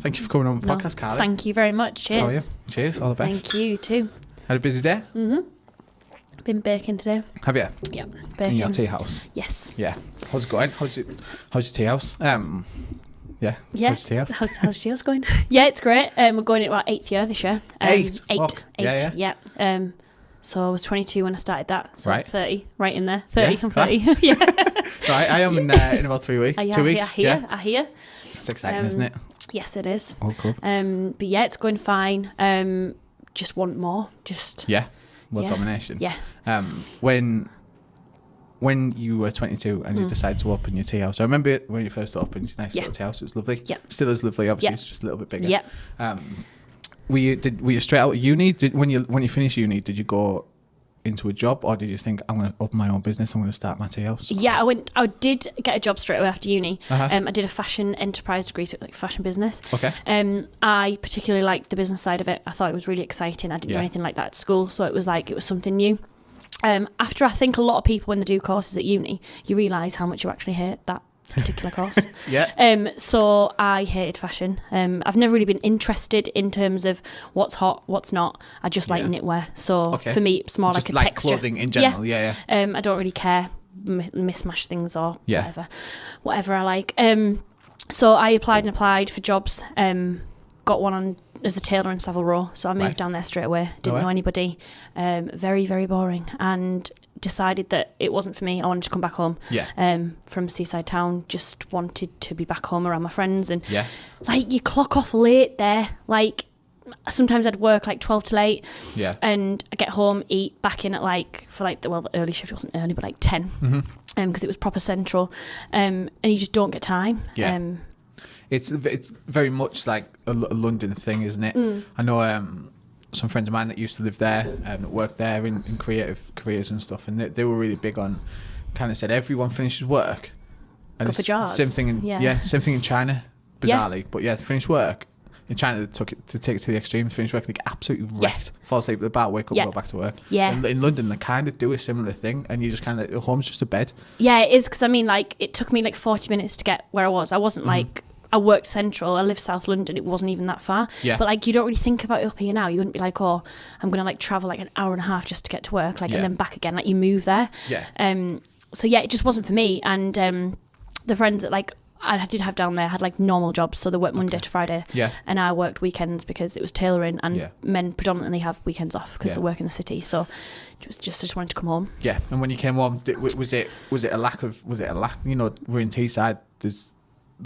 Thank you for coming on the podcast, Carli. Thank you very much. Cheers. How are you? Cheers. All the best. Thank you too. Had a busy day? Been baking today. Have you? Yeah, In baking. your tea house? Yes. Yeah. How's it going? How's your tea house? Yeah. Yeah. How's your tea house? How's your tea house going? Yeah, it's great. We're going into our 8th year this year. Eight? Eight. Fuck. Eight. Yeah. So I was 22 when I started that. So Right. 30, right in there. 30, Yeah, I'm 30. Yeah. Right, I am in about 3 weeks. 2 weeks. I hear. It's exciting, isn't it? Yes, it is. Oh, cool. But yeah, it's going fine. Just want more. Yeah. World Yeah. domination. Yeah. When you were 22 and you decided to open your tea house, I remember it when you first opened your nice little tea house. It was lovely. Yeah. Still is lovely. Obviously, Yeah. it's just a little bit bigger. Yeah. Were you straight out of uni? When you finished uni, did you go into a job, or did you think, I'm going to open my own business, I'm going to start my tea house? Yeah, I did get a job straight away after uni. Uh-huh. I did a fashion enterprise degree, so like fashion business. Okay. I particularly liked the business side of it. I thought it was really exciting. I didn't know anything like that at school, so it was something new. After I think a lot of people when they do courses at uni, you realise how much you actually hate that particular course. Yeah. So I hated fashion. I've never really been interested in terms of what's hot, what's not. I just like knitwear. So for me, it's more just like a texture. clothing in general. Yeah. I don't really care mismatch things or whatever I like. So I applied for jobs. Got one on as a tailor in Savile Row, so I moved down there straight away. Didn't know anybody. Very, very boring, and decided that it wasn't for me. I wanted to come back home. From a seaside town, just wanted to be back home around my friends, and like you clock off late there. Like sometimes I'd work like 12 till 8. Yeah. And I get home, eat, back in at the early shift wasn't early, but like 10. Because it was proper central. And you just don't get time. Yeah. It's very much like a London thing, isn't it? I know some friends of mine that used to live there and worked there in creative careers and stuff, and they were really big on, kind of said everyone finishes work. And go for jobs. Same thing in China, bizarrely. But finish work. In China, they take it to the extreme. Finish work, they get absolutely wrecked. Fall asleep at the bar, wake up, go back to work. Yeah. In London, they kind of do a similar thing, and you just kind of, home's just a bed. Yeah, it is, because I mean, like, it took me like 40 minutes to get where I was. I wasn't like, I worked central, I lived South London, it wasn't even that far. Yeah. But like, you don't really think about it up here now. You wouldn't be like, oh, I'm going to like travel like an hour and a half just to get to work, like, and then back again. Like, you move there. Yeah. So yeah, it just wasn't for me. And the friends that like I did have down there had like normal jobs, so they worked Monday to Friday. Yeah. And I worked weekends because it was tailoring, and men predominantly have weekends off because they work in the city. So just wanted to come home. Yeah. And when you came home, was it a lack? You know, we're in Teesside. There's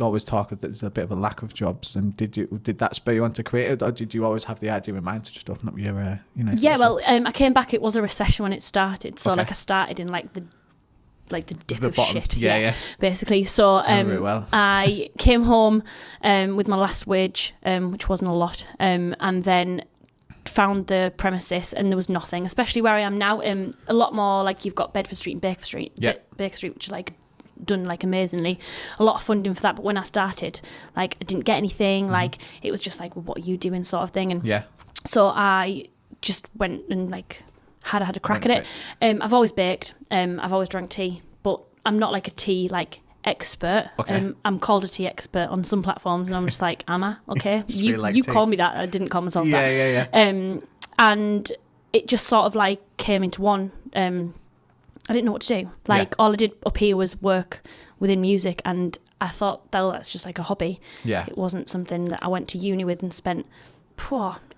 always talk that there's a bit of a lack of jobs, and did that spur you on to create it, or did you always have the idea in mind to just open up your well, I came back, it was a recession when it started, so like I started in like the dip of bottom. shit, basically. So I came home with my last wage, which wasn't a lot, and then found the premises, and there was nothing, especially where I am now. A lot more like you've got Bedford Street and Baker Street. Baker Street, which is like done like amazingly, a lot of funding for that, but when I started, like, I didn't get anything. Like, it was just like, well, what are you doing, sort of thing. And so I just went and like had a crack at it. I've always baked, I've always drank tea, but I'm not like a tea like expert. I'm called a tea expert on some platforms, and I'm just like, am I? Okay. you call me that. I didn't call myself that. And it just sort of like came into one. I didn't know what to do. Like, all I did up here was work within music, and I thought, that's just like a hobby. Yeah. It wasn't something that I went to uni with and spent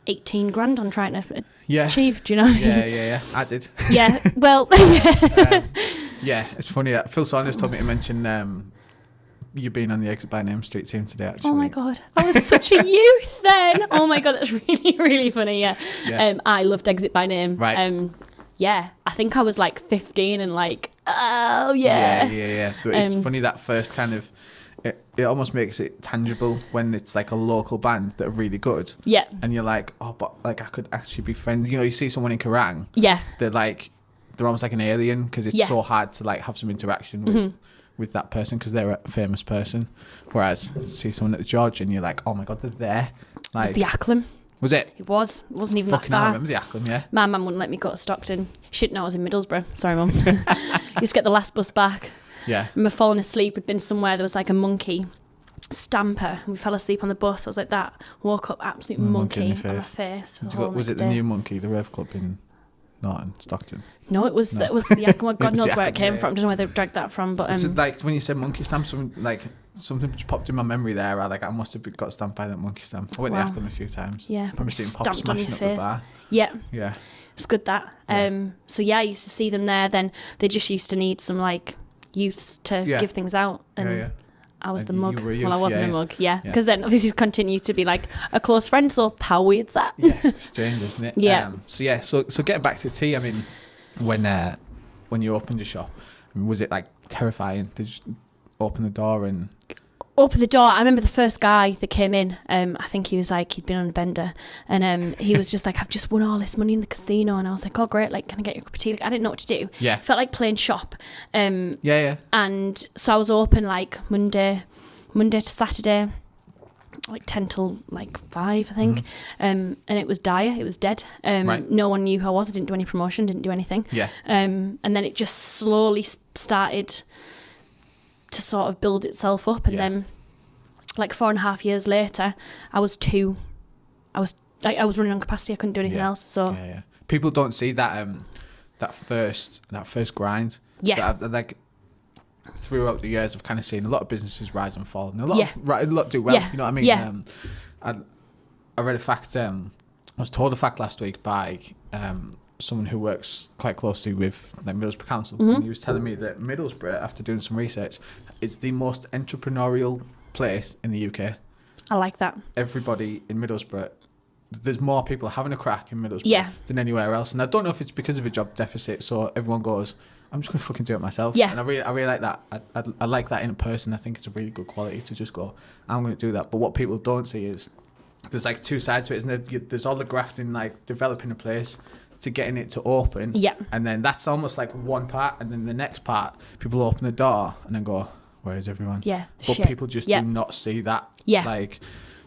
18 grand on trying to achieve, do you know? Yeah. I did. Yeah, well... it's funny. Phil Saunders told me to mention you being on the Exit by Name Street team today, actually. Oh my God, I was such a youth then. Oh my God, that's really, really funny, I loved Exit by Name. Right. I think I was like 15 and like, oh yeah. It's funny, that first kind of, it almost makes it tangible when it's like a local band that are really good. Yeah. And you're like, oh, but like I could actually be friends. You know, you see someone in Kerrang. Yeah. They're almost like an alien, because it's so hard to like have some interaction with that person because they're a famous person. Whereas you see someone at the George and you're like, oh my God, they're there. Like, it was the Acklam. Was it? It was. It wasn't even Fucking that far. I remember the Acklam, yeah. My mum wouldn't let me go to Stockton. She didn't know I was in Middlesbrough. Sorry, Mum. Used to get the last bus back. Yeah. I remember falling asleep. We'd been somewhere, there was like a monkey Stamper. We fell asleep on the bus. I was like that. Woke up absolute monkey on my face. Was it the new monkey, the Rev Club in Norton, Stockton? No, it was the Yakima. God knows where it came from. I don't know where they dragged that from. But so like when you said monkey stamp, something just popped in my memory there. I must have got stamped by that monkey stamp. I went to Yakima a few times. Yeah, I remember seeing Pop smashing up the bar. Yeah. Yeah. It was good that. So yeah, I used to see them there. Then they just used to need some like youths to give things out. And I was the mug. Well, I wasn't a mug. Yeah. Because then obviously continued to be like a close friend. So how weird's that? Yeah. Strange, isn't it? Yeah. So getting back to tea, I mean, when you opened your shop, was it like terrifying? Did you open the door and... Open the door. I remember the first guy that came in. I think he was like, he'd been on a bender, and he was just like, "I've just won all this money in the casino," and I was like, "Oh great! Like, can I get you a cup of tea?" Like, I didn't know what to do. Yeah. Felt like playing shop. Yeah. And so I was open like Monday to Saturday, like 10 till like 5, I think. And it was dire. It was dead. Right. No one knew who I was. I didn't do any promotion. Didn't do anything. Yeah. And then it just slowly started to sort of build itself up, and then like 4.5 years later I was running on capacity. I couldn't do anything else. So people don't see that that first grind. That like throughout the years I've kind of seen a lot of businesses rise and fall, and a lot do well. You know what I mean? I read a fact, I was told a fact last week by someone who works quite closely with like Middlesbrough Council, and he was telling me that Middlesbrough, after doing some research, is the most entrepreneurial place in the UK. I like that. Everybody in Middlesbrough, there's more people having a crack in Middlesbrough than anywhere else, and I don't know if it's because of a job deficit, so everyone goes, I'm just going to fucking do it myself. And I really like that. I like that in a person. I think it's a really good quality to just go, I'm going to do that. But what people don't see is there's like two sides to it, isn't there? There's all the grafting, like developing a place to getting it to open. And then that's almost like one part. And then the next part, people open the door and then go, where is everyone? But people just do not see that. Like,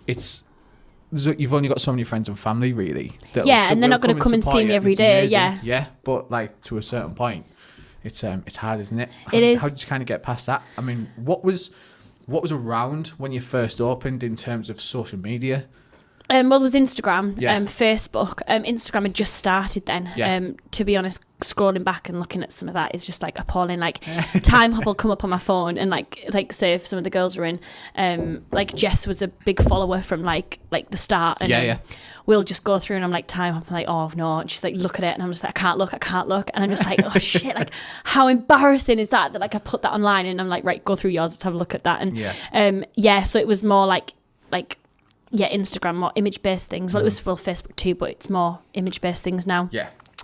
you've only got so many friends and family, really. And they're not going to come and see me every day. Yeah, but like to a certain point, it's hard, isn't it? It is. How did you kind of get past that? I mean, what was around when you first opened in terms of social media? Well, there was Instagram, Facebook. Instagram had just started then. To be honest, scrolling back and looking at some of that is just like appalling. Like Time Hop will come up on my phone, and like say if some of the girls are in, like Jess was a big follower from like the start, and we'll just go through and I'm like, Time Hop, I'm like, oh no, and she's like, look at it, and I'm just like, I can't look, and I'm just like, oh shit, like how embarrassing is that like I put that online, and I'm like, right, go through yours, let's have a look at that. And so it was more like Instagram, more image-based things. Well, it was still Facebook too, but it's more image-based things now.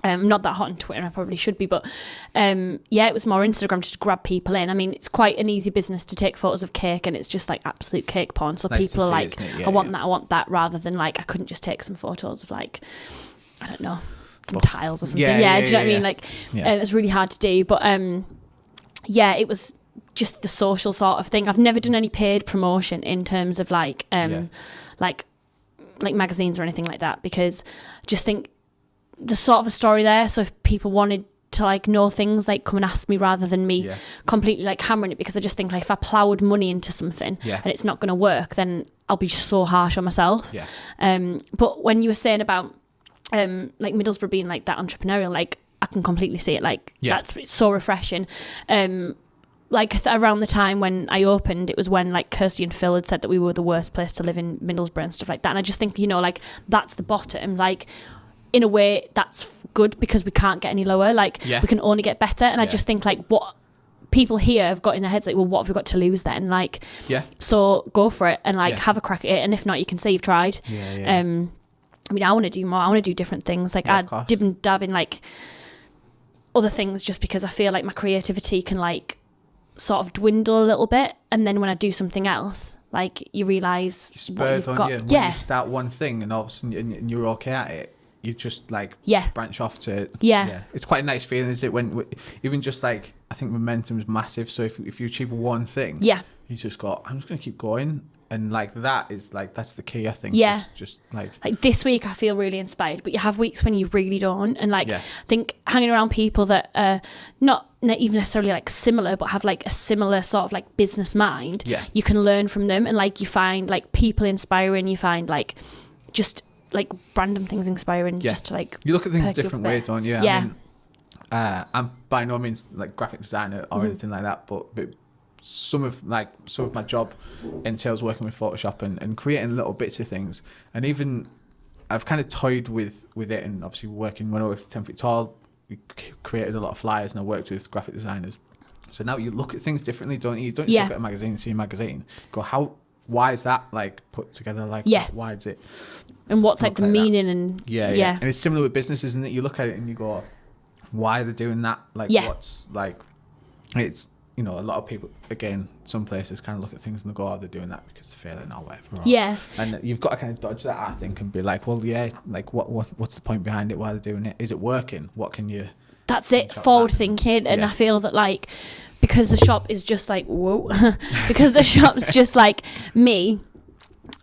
Not that hot on Twitter, I probably should be, but it was more Instagram just to grab people in. I mean, it's quite an easy business to take photos of cake, and it's just like absolute cake porn. So people are like, I want that, rather than like, I couldn't just take some photos of like, I don't know, some tiles or something. Do you know what I mean? Like, it's really hard to do, but it was just the social sort of thing. I've never done any paid promotion in terms of like magazines or anything like that, because I just think there's sort of a story there. So if people wanted to like know things, like come and ask me rather than me completely like hammering it, because I just think like if I ploughed money into something and it's not going to work, then I'll be so harsh on myself. But when you were saying about like Middlesbrough being like that entrepreneurial, like I can completely see it. Like it's so refreshing. Like around the time when I opened, it was when like Kirsty and Phil had said that we were the worst place to live in Middlesbrough and stuff like that. And I just think, like that's the bottom. Like in a way that's good, because we can't get any lower. Like we can only get better. And I just think like what people here have got in their heads, like, well, what have we got to lose then? Like, so go for it and like have a crack at it. And if not, you can say you've tried. I mean, I want to do more. I want to do different things. Like I dib and dab in like other things, just because I feel like my creativity can like sort of dwindle a little bit, and then when I do something else, like you realise what you've got. When you start one thing and all of a sudden and you're okay at it, you just like branch off to it's quite a nice feeling, isn't it, when even just like, I think momentum is massive. So if you achieve one thing, you just go, I'm just going to keep going, And like that is like, that's the key, I think. Yeah. Just like this week I feel really inspired, but you have weeks when you really don't. And like, I think hanging around people that are not even necessarily like similar, but have like a similar sort of like business mind, you can learn from them. And like, you find like people inspiring, you find like just like random things inspiring, just to like, you look at things a different way, don't you? Yeah. I mean, I'm by no means like graphic designer or anything like that, but some of my job entails working with Photoshop and creating little bits of things. And even I've kind of toyed with it, and obviously working when I worked at 10 Feet Tall, we created a lot of flyers, and I worked with graphic designers. So now you look at things differently, don't you? You don't just look at a magazine, see a magazine, go, why is that like put together? Like, why is it? And what's like the meaning? And And it's similar with businesses, isn't it? You look at it and you go, why are they doing that? Like, what's like, it's, you know, a lot of people, again, some places kind of look at things and they go, they're doing that because they're failing or whatever. And you've got to kind of dodge that, I think, and be like, well, like what's the point behind it? Why they're doing it? Is it working? What can you... That's it, forward thinking. And I feel that like, because the shop is just like, because the shop's just like me,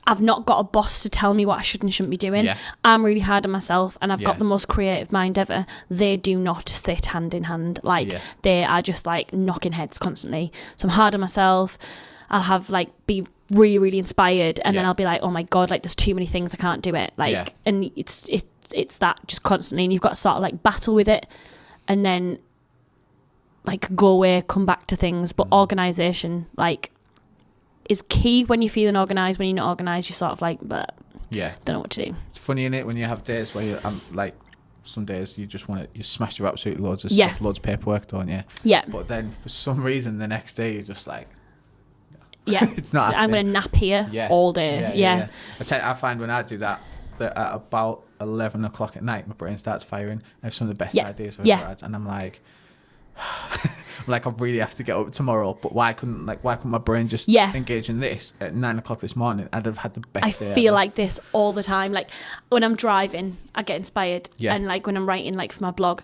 I've not got a boss to tell me what I should and shouldn't be doing. I'm really hard on myself, and I've got the most creative mind ever. They do not sit hand in hand. Like, they are just like knocking heads constantly. So I'm hard on myself. I'll have like be really, really inspired, and then I'll be like, oh my God, like there's too many things, I can't do it. Like, and it's that just constantly, and you've got to sort of like battle with it, and then like go away, come back to things. But organisation, like, is key when you're feeling organised. When you're not organised, you're sort of like, but don't know what to do. It's funny, innit, when you have days where you're like, some days you just want to, you smash through absolutely loads of stuff, loads of paperwork, don't you? But then for some reason the next day you're just like, it's not. So I'm going to nap here all day. I find when I do that at about 11 o'clock at night, my brain starts firing. I have some of the best ideas I've ever had, and I'm like, I really have to get up tomorrow, but why couldn't my brain just engage in this at 9 o'clock this morning? I'd have had the best day. I feel like this all the time. Like when I'm driving, I get inspired, and like when I'm writing like for my blog,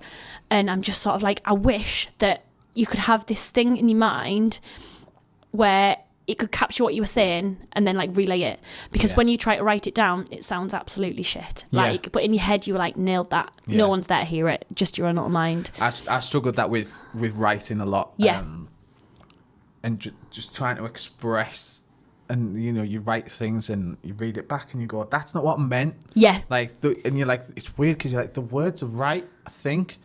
and I'm just sort of like, I wish that you could have this thing in your mind where it could capture what you were saying and then like relay it, because when you try to write it down, it sounds absolutely shit. Like, but in your head you were like, nailed that. No one's there to hear it, just your own little mind. I struggled that with writing a lot. And just trying to express, and you know, you write things and you read it back and you go, that's not what I meant. Like and you're like, it's weird because you're like, the words are right, I think,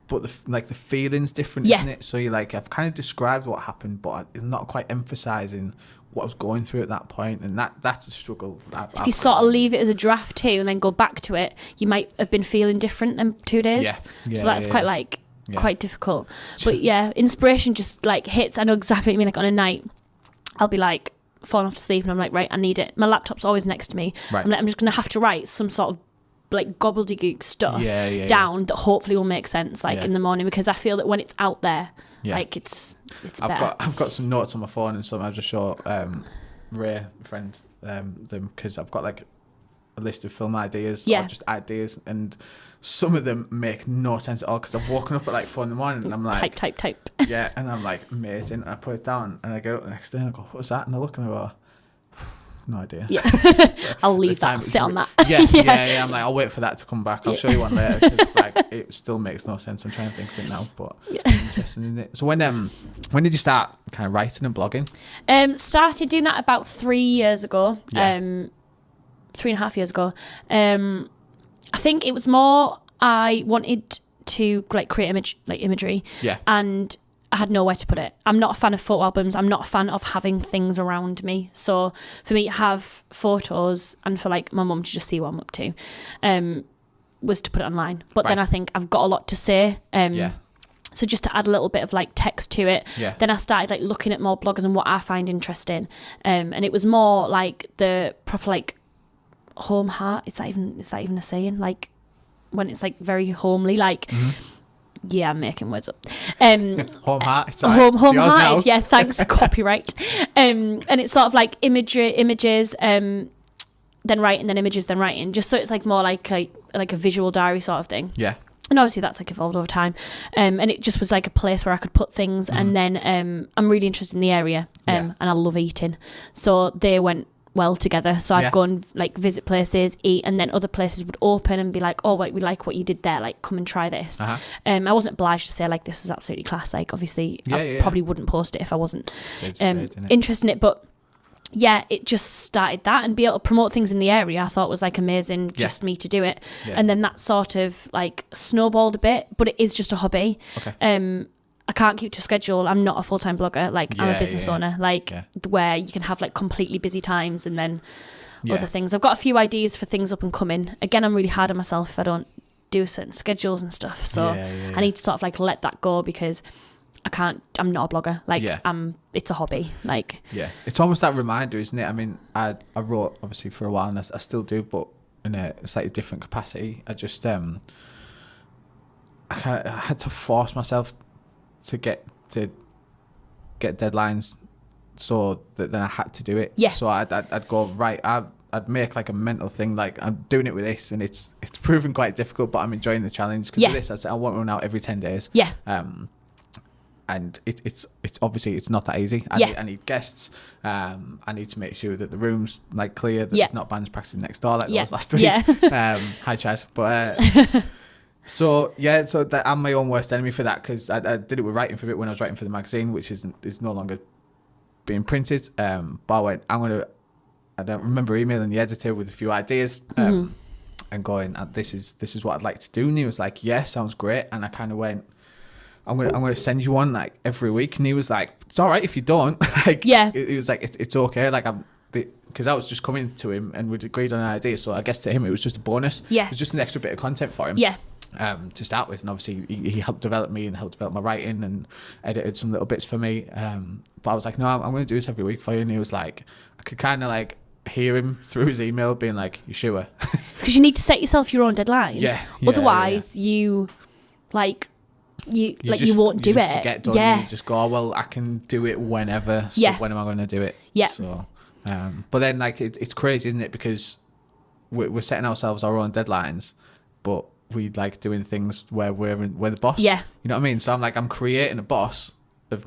but the feeling's different, isn't it? So you're like, I've kind of described what happened, but I'm not quite emphasising what I was going through at that point, and that's a struggle. If you sort of leave it as a draft too and then go back to it, you might have been feeling different in 2 days. So that's quite difficult. But inspiration just like hits. I know exactly what you mean. Like on a night, I'll be like falling off to sleep and I'm like, right, I need it. My laptop's always next to me. I'm like, I'm just going to have to write some sort of like gobbledygook stuff down that hopefully will make sense in the morning, because I feel that when it's out there, like it's better. I've got some notes on my phone, and something I just show Ray, friend, them, because I've got like a list of film ideas or just ideas, and some of them make no sense at all, because I've woken up at like 4 in the morning and I'm like type and I'm like, amazing, and I put it down and I get up the next day and I go, what was that? And I look and I go, no idea. I'll leave that, sit on that. I'm like, I'll wait for that to come back. I'll show you one later, because like it still makes no sense. I'm trying to think of it now, but interesting, isn't it? So when did you start kind of writing and blogging? Started doing that about 3 years ago. 3.5 years ago. I think it was more, I wanted to like create imagery, and I had nowhere to put it. I'm not a fan of photo albums. I'm not a fan of having things around me. So for me to have photos and for like my mum to just see what I'm up to, was to put it online. But then I think I've got a lot to say. So just to add a little bit of like text to it. Then I started like looking at more bloggers and what I find interesting. And it was more like the proper like home heart. It's not even a saying, like when it's like very homely, like I'm making words up. Home heart. Home hearted. Yeah, thanks. Copyright. And it's sort of like images, then writing, then images, then writing. Just so it's like more like a visual diary sort of thing. And obviously that's like evolved over time. And it just was like a place where I could put things. And then I'm really interested in the area, and I love eating. So they went well together. So I'd go and like visit places, eat, and then other places would open and be like, oh wait, we like what you did there, like come and try this. I wasn't obliged to say like this is absolutely class, like obviously I probably wouldn't post it if I wasn't interested in it, but yeah, it just started that, and be able to promote things in the area I thought was like amazing, just me to do it. And then that sort of like snowballed a bit, but it is just a hobby. I can't keep to a schedule. I'm not a full-time blogger. Like I'm a business owner, like where you can have like completely busy times and then other things. I've got a few ideas for things up and coming. Again, I'm really hard on myself if I don't do certain schedules and stuff. So I need to sort of like let that go, because I'm not a blogger. Like it's a hobby. Like it's almost that reminder, isn't it? I mean, I wrote obviously for a while, and I still do, but in a slightly different capacity. I just I had to force myself to get deadlines, so that then I had to do it. So I'd go right. I'd make like a mental thing, like I'm doing it with this, and it's proven quite difficult, but I'm enjoying the challenge, because with this I said I want to run out every 10 days. And it's obviously it's not that easy. I need guests. I need to make sure that the room's like clear, that there's not bands practicing next door like there was last week. Hi Chaz. But so that I'm my own worst enemy for that, because I did it with writing for it when I was writing for the magazine, which is no longer being printed. But I don't remember emailing the editor with a few ideas and going, this is what I'd like to do, and he was like, yeah, sounds great. And I kind of went, I'm gonna send you one like every week, and he was like, it's all right if you don't. Like he was like, it's okay, like because I was just coming to him and we'd agreed on an idea, so I guess to him it was just a bonus. It was just an extra bit of content for him to start with, and obviously he helped develop me and helped develop my writing and edited some little bits for me, but I was like, no, I'm gonna do this every week for you. And he was like, I could kind of like hear him through his email being like, you sure? Because you need to set yourself your own deadlines, otherwise you like you won't do it. Forget, don't you? You just go, oh, well, I can do it whenever. So when am I going to do it? So, but then like it's crazy, isn't it? Because we're setting ourselves our own deadlines, but we like doing things where we're the boss. You know what I mean? So I'm creating a boss. But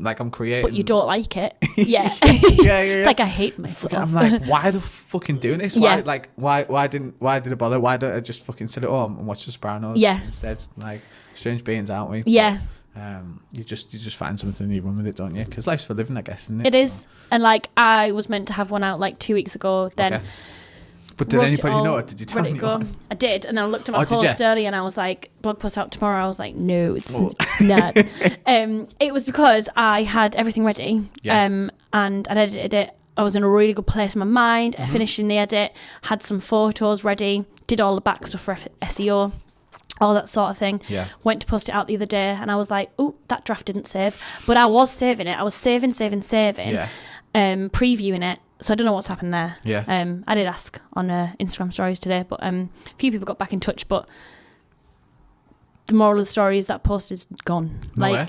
you don't like it. Like I hate myself. I'm like, why the fucking doing this? Why did I bother? Why don't I just fucking sit at home and watch the Sopranos instead? Like, strange beings, aren't we? You just find something and you run with it, don't you? Because life's for living, I guess, isn't it? It is. And like I was meant to have one out like 2 weeks ago. Then but did anybody know? Did you tell anyone? I did, and I looked at my post early and I was like, blog post out tomorrow. I was like, no, it's not. It was because I had everything ready and I'd edited it. I was in a really good place in my mind. I finished in the edit, had some photos ready, did all the back stuff for SEO, all that sort of thing. Went to post it out the other day and I was like, oh, that draft didn't save. But I was saving it. I was saving, previewing it. So I don't know what's happened there. I did ask on Instagram stories today, but a few people got back in touch, but the moral of the story is that post is gone. No one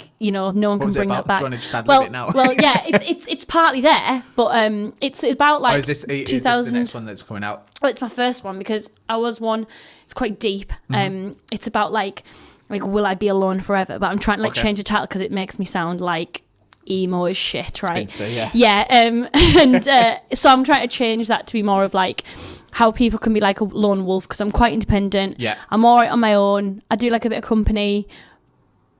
can bring that back. Do you want to just ad-lib it now? Well, yeah, it's partly there, but it's about like 2000. Is this the next one that's coming out? Oh, it's my first one, because I was one. It's quite deep. It's about like will I be alone forever? But I'm trying to change the title because it makes me sound like emo as shit, right? Spinster, and so I'm trying to change that to be more of like how people can be like a lone wolf, because I'm quite independent. I'm all right on my own. I do like a bit of company,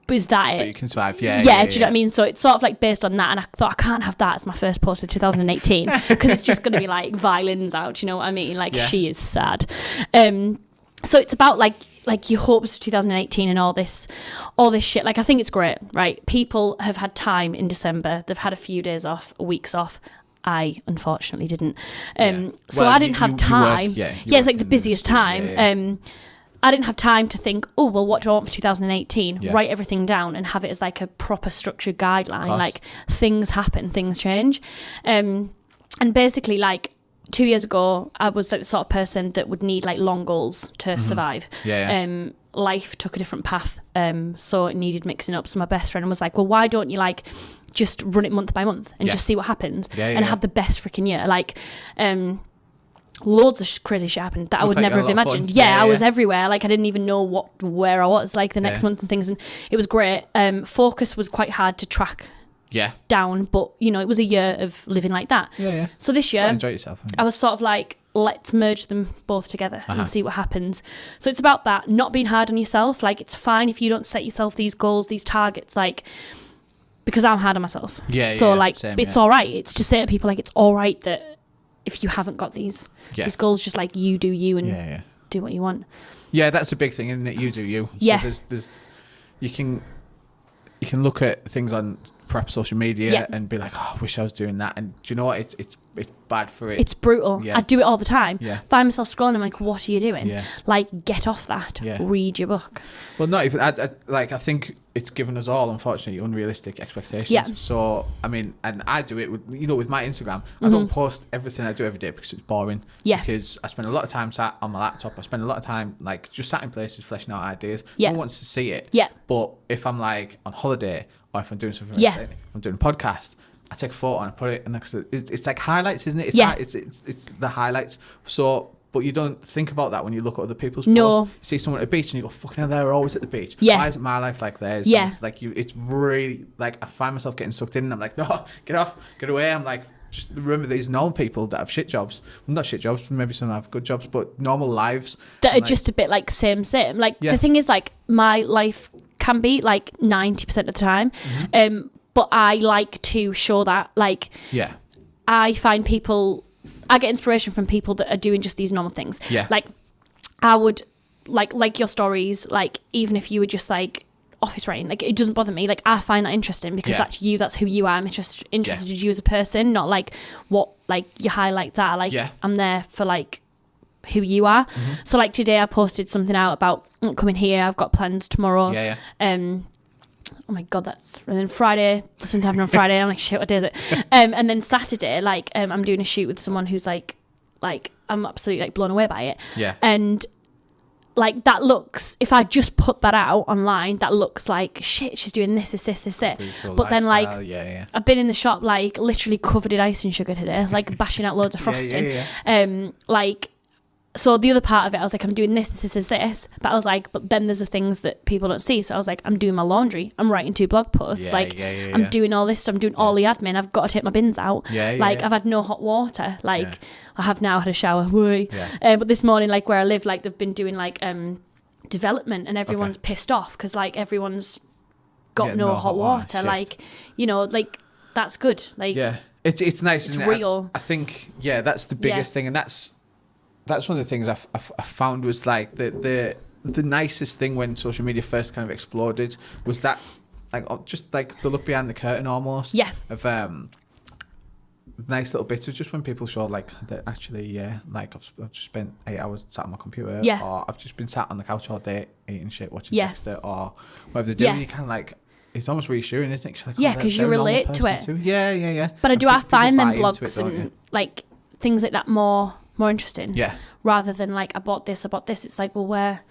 but is that it? But you can survive. Do you know what I mean? So it's sort of like based on that, and I thought I can't have that as my first post of 2018 because it's just going to be like violins out. You know what I mean? Like she is sad. So it's about like your hopes for 2018 and all this shit. Like I think it's great, right? People have had time in December. They've had a few days off, weeks off. I unfortunately didn't. So I didn't have time. It's like the busiest time. I didn't have time to think, oh, well, what do I want for 2018? Write everything down and have it as like a proper structured guideline. Like things happen, things change. And basically like 2 years ago, I was like the sort of person that would need like long goals to survive. Life took a different path, so it needed mixing up. So my best friend was like, well, why don't you like just run it month by month and just see what happens and have the best freaking year? Like loads of crazy shit happened that I would never have imagined. I was everywhere. Like I didn't even know where I was like the next month and things, and it was great. Focus was quite hard to track down, but you know, it was a year of living like that. So this year, enjoy yourself. I was sort of like, let's merge them both together and see what happens. So it's about that, not being hard on yourself. Like, it's fine if you don't set yourself these goals, these targets, like, because I'm hard on myself. It's all right. It's to say to people, like, it's all right that if you haven't got these goals, just like, you do you and do what you want. Yeah, that's a big thing, isn't it? You do you. So there's you can look at things on perhaps social media and be like, oh, I wish I was doing that. And do you know what? It's bad for it. It's brutal. I do it all the time. Find myself scrolling. I'm like, what are you doing? Like, get off that. Read your book. Well, not even. I think it's given us all, unfortunately, unrealistic expectations. So, I mean, and I do it with my Instagram. I don't post everything I do every day because it's boring. Because I spend a lot of time sat on my laptop. I spend a lot of time like just sat in places fleshing out ideas. No one wants to see it. But if I'm like on holiday or if I'm doing something exciting, I'm doing a podcast, I take a photo and I put it, and it's like highlights, isn't it? It's the highlights. So, but you don't think about that when you look at other people's posts. You see someone at the beach and you go, fucking hell, they're always at the beach. Why isn't my life like theirs? And it's like it's really like I find myself getting sucked in and I'm like, no, get off, get away. I'm like, just remember these normal people that have shit jobs. Well, not shit jobs, maybe some have good jobs, but normal lives. That are like, just a bit like same. Like the thing is, like, my life can be like 90% of the time. But I like to show that, like, I find people, I get inspiration from people that are doing just these normal things. Like, I would, like your stories, like, even if you were just, like, office writing, like, it doesn't bother me. Like, I find that interesting because that's you, that's who you are. I'm interested in you as a person, not, like, what, like, your highlights are. Like, I'm there for, like, who you are. So, like, today I posted something out about coming here. I've got plans tomorrow. Oh my god, and then Friday, something happened on Friday. I'm like, shit, what day is it? And then Saturday, like, I'm doing a shoot with someone who's like I'm absolutely like blown away by it. And like, that looks, if I just put that out online, that looks like shit, she's doing this. But then, like, I've been in the shop, like, literally covered in icing sugar today, like bashing out loads of frosting. Like, so the other part of it, I was like, I'm doing this. But I was like, but then there's the things that people don't see. So I was like, I'm doing my laundry. I'm writing 2 blog posts. I'm doing all this. So I'm doing all the admin. I've got to take my bins out. I've had no hot water. Like, I have now had a shower. But this morning, like, where I live, like, they've been doing, like, development and everyone's pissed off because, like, everyone's got no hot water. Like, you know, like, that's good. Like, it's nice. It's real. I think, that's the biggest thing. And that's one of the things I found was like the nicest thing when social media first kind of exploded was that, like, just like the look behind the curtain almost of nice little bits of just when people show like that actually like I've just spent 8 hours sat on my computer or I've just been sat on the couch all day eating shit watching Dexter or whatever they're doing. You kind of like, it's almost reassuring, isn't it? Like, because you relate to it too. But I find them blogs and like things like that more interesting. Rather than like, I bought this. It's like, well, where?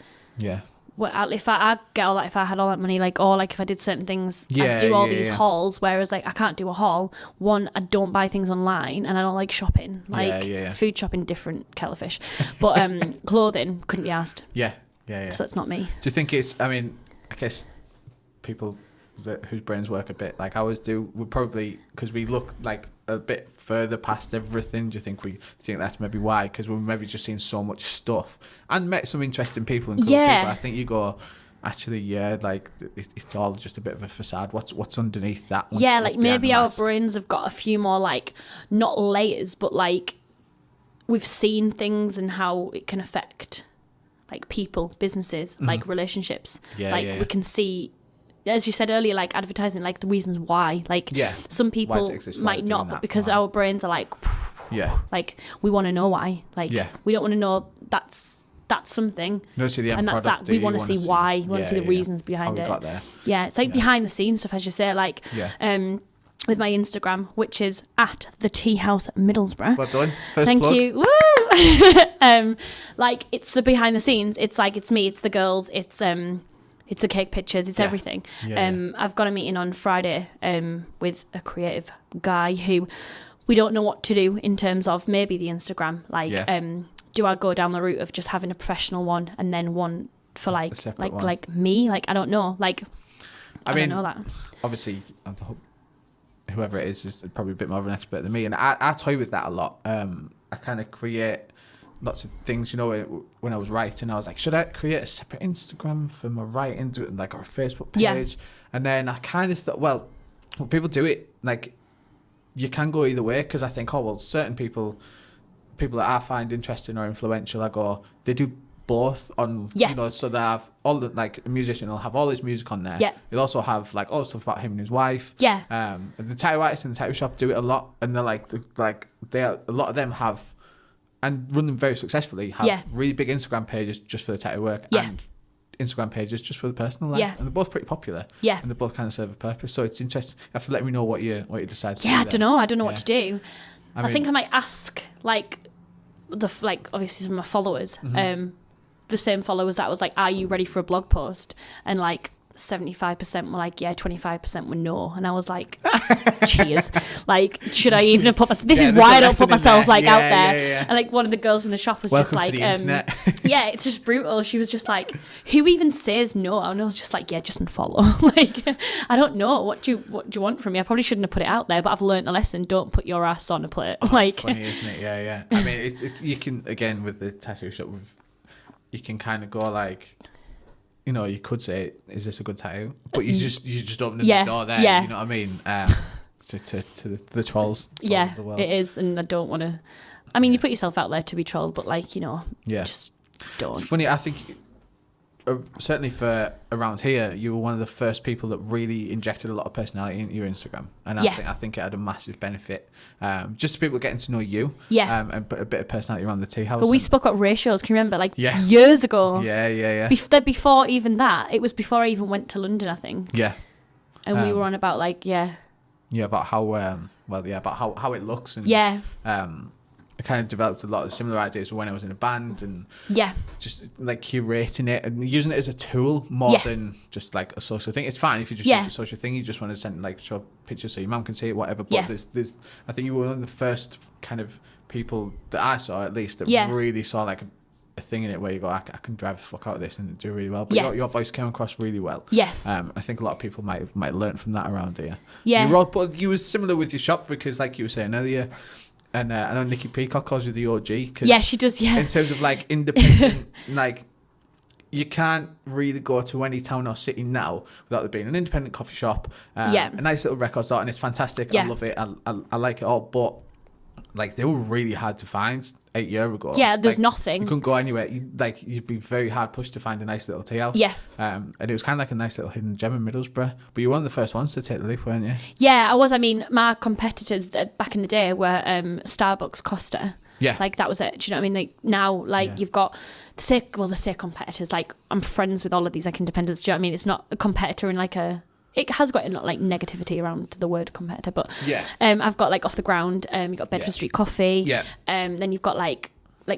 If I get all that, if I had all that money, like, or like if I did certain things, I'd do all these hauls. Whereas like, I can't do a haul. One, I don't buy things online, and I don't like shopping. Like food shopping, different kettle of fish. But clothing, couldn't be asked. So it's not me. Do you think it's? I mean, I guess people whose brains work a bit like ours do would probably, because we look like a bit further past everything. Do you think that's maybe why? Because we're maybe just seeing so much stuff and met some interesting people and cool people. I think you go, actually, like it's all just a bit of a facade. What's underneath that? Like maybe our brains have got a few more, like, not layers, but like we've seen things and how it can affect like people, businesses, like relationships. We can see, as you said earlier, like advertising, like the reasons why, like some people might not, but because our brains are like, like we want to know why, like we don't want to know that's something, see the end and that's product, that we want to see why, we want to see the reasons behind it. Got there. It's like behind the scenes stuff, as you say, like with my Instagram, which is at the Tea House Middlesbrough. Well done. First Thank plug. you. Woo! Like, it's the behind the scenes. It's like, it's me, it's the girls, it's the cake pictures, it's everything. I've got a meeting on Friday with a creative guy who we don't know what to do in terms of maybe the Instagram. Like, do I go down the route of just having a professional one and then one for like one. me? Like, I don't know. Like, I don't know that. Obviously, whoever it is probably a bit more of an expert than me, and I toy with that a lot. I kind of create lots of things, you know. When I was writing, I was like, should I create a separate Instagram for my writing, like, or a Facebook page? And then I kind of thought, well, when people do it, like, you can go either way, because I think, oh well, certain people that I find interesting or influential, I go, they do both on, you know, so they have all the, like, a musician will have all his music on there. They'll also have like all the stuff about him and his wife. The tattoo artists in the tattoo shop do it a lot, and they're a lot of them have, and run them very successfully, have really big Instagram pages just for the tattoo work and Instagram pages just for the personal life, and they're both pretty popular. And they both kind of serve a purpose. So it's interesting. You have to let me know what you decide to do. I don't know what to do. I think I might ask, like, obviously some of my followers, the same followers that was like, are you ready for a blog post? And like 75% were like, yeah, 25% were no. And I was like, cheers. Like, should I even put myself, this is why I don't put myself like out there. And like one of the girls in the shop was Welcome just like, to the internet. it's just brutal. She was just like, who even says no? And I was just like, yeah, just unfollow. Like, I don't know. What do you want from me? I probably shouldn't have put it out there, but I've learned a lesson. Don't put your ass on a plate. Like, it's funny, isn't it? Yeah. I mean, it's you can, again, with the tattoo shop, you can kind of go like, you know, you could say, is this a good tattoo? But you just open the door there, you know what I mean? To the trolls of the world. It is, and I don't want to, I mean, you put yourself out there to be trolled, but like, you know, just don't. It's funny, I think, certainly for around here, you were one of the first people that really injected a lot of personality into your Instagram, and I think it had a massive benefit, just to people getting to know you, and put a bit of personality around the tea house. But we spoke about ratios, can you remember, like years ago? Before even that, it was before I even went to London, I think. And we were on about like about how about how it looks, and I kind of developed a lot of similar ideas when I was in a band, and just like curating it and using it as a tool more than just like a social thing. It's fine if you just use a social thing, you just want to send like show pictures so your mum can see it, whatever. But there's I think you were one of the first kind of people that I saw, at least, that really saw like a thing in it where you go, I can drive the fuck out of this and do really well. But your voice came across really well. I think a lot of people might learn from that around here. But you were similar with your shop, because like you were saying earlier, and I know Nikki Peacock calls you the OG. Cause she does, in terms of like independent, like, you can't really go to any town or city now without there being an independent coffee shop, a nice little record store, and it's fantastic. I love it. I like it all, but like, they were really hard to find 8 years ago. There's like, nothing. You couldn't go anywhere. You'd be very hard pushed to find a nice little tea house. And it was kind of like a nice little hidden gem in Middlesbrough. But you were one of the first ones to take the leap, weren't you? I was. I mean, my competitors back in the day were Starbucks, Costa. Like, that was it. Do you know what I mean? Like, now, like, you've got the say competitors. Like, I'm friends with all of these, like, independents. Do you know what I mean? It's not a competitor in like a... It has got a lot like negativity around the word competitor, but I've got like Off the Ground, you've got Bedford Street Coffee, then you've got like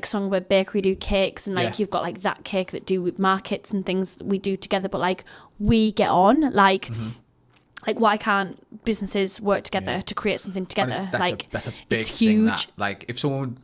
Songbird Bakery do cakes, and like you've got like That Cake that do markets and things that we do together, but like we get on, like like, why can't businesses work together to create something together? That's a big it's huge. Thing, like, if someone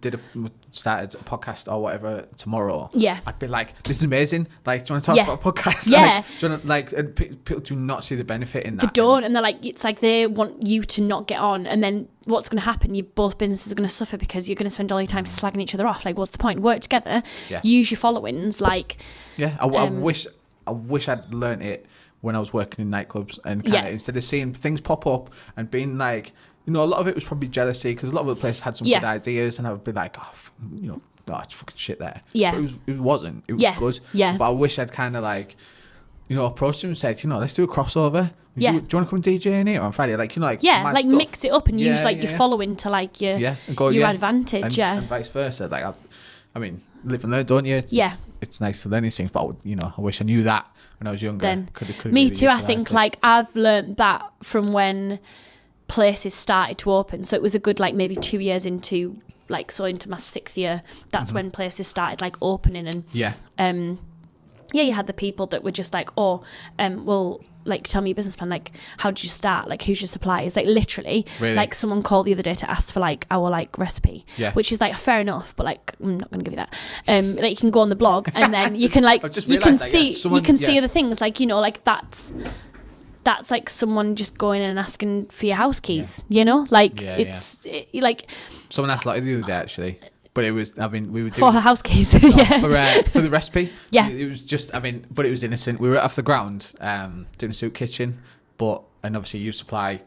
started a podcast or whatever tomorrow, I'd be like, this is amazing. Like, do you want to talk about a podcast? Like, do you want to, like, and people do not see the benefit in that. They don't, and they're like, it's like they want you to not get on, and then what's going to happen? Both businesses are going to suffer because you're going to spend all your time slagging each other off. Like, what's the point? Work together, use your followings. Like, I wish I'd learnt it when I was working in nightclubs, and kind of instead of seeing things pop up and being like, you know, a lot of it was probably jealousy, because a lot of the places had some good ideas, and I would be like, it's fucking shit there. But it wasn't. It was good. But I wish I'd kind of like, you know, approached them and said, you know, let's do a crossover. Do you want to come DJ in here on Friday? Like, you know, like, like stuff. Mix it up and use like your following to like your advantage. And vice versa. Like, I mean, live and learn, don't you? It's nice to learn these things, but you know, I wish I knew that when I was younger. Could me really too. I think like I've learned that from when places started to open. So it was a good like maybe 2 years into like, so into my 6th year. That's when places started like opening, and you had the people that were just like, well, like, tell me your business plan. Like, how did you start? Like, who's your suppliers? Like, literally, like, someone called the other day to ask for like our like recipe, which is like fair enough, but like, I'm not going to give you that. Like, you can go on the blog and then you can like, you can see other things. Like, you know, like that's that's like someone just going in and asking for your house keys, you know? Like, like... Someone asked like the other day, actually. But it was, we were doing... For her house keys, for the recipe. Yeah. It was just, but it was innocent. We were off the ground doing a soup kitchen, and obviously you supply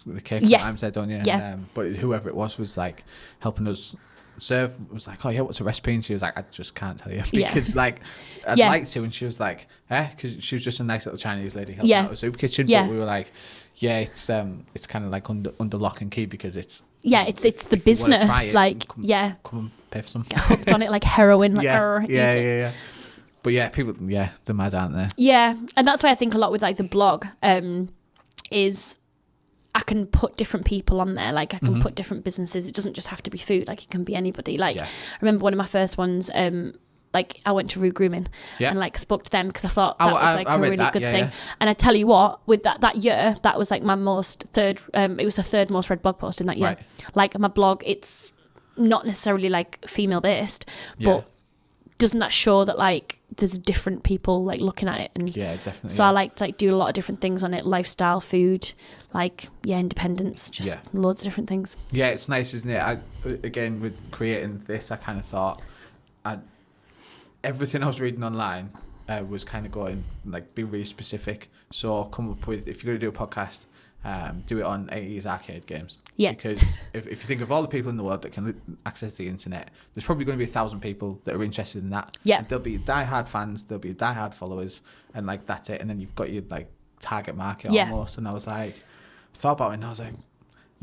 the cake sometimes there, don't you? Yeah. But whoever it was like helping us serve, was like, oh yeah, what's the recipe? And she was like, I just can't tell you because like I'd like to. And she was like, because she was just a nice little Chinese lady helping out a soup kitchen. But we were like, it's kind of like under lock and key because it's it's the business, like come and pay for some. Get hooked on it like heroin. Like, yeah. But yeah, people, they're mad, aren't they? Yeah, and that's why I think a lot with like the blog is I can put different people on there. Like I can put different businesses. It doesn't just have to be food. Like it can be anybody. Like I remember one of my first ones. Like I went to Rue Grooming and like spoke to them because I thought that was like a really good thing. And I tell you what, with that year, that was like my it was the third most read blog post in that year. Right. Like my blog, it's not necessarily like female based, but doesn't that show that like there's different people like looking at it? And definitely. So I like to like do a lot of different things on it: lifestyle, food, like independence, just loads of different things. Yeah, it's nice, isn't it? Again, with creating this, I kind of thought everything I was reading online was kind of going like be really specific. So come up with, if you're going to do a podcast, do it on 80s arcade games. Yeah. Because if you think of all the people in the world that can access the internet, there's probably going to be 1,000 people that are interested in that. Yeah. And there'll be diehard fans, there'll be diehard followers, and like that's it. And then you've got your like target market almost. And I was like, thought about it, and I was like,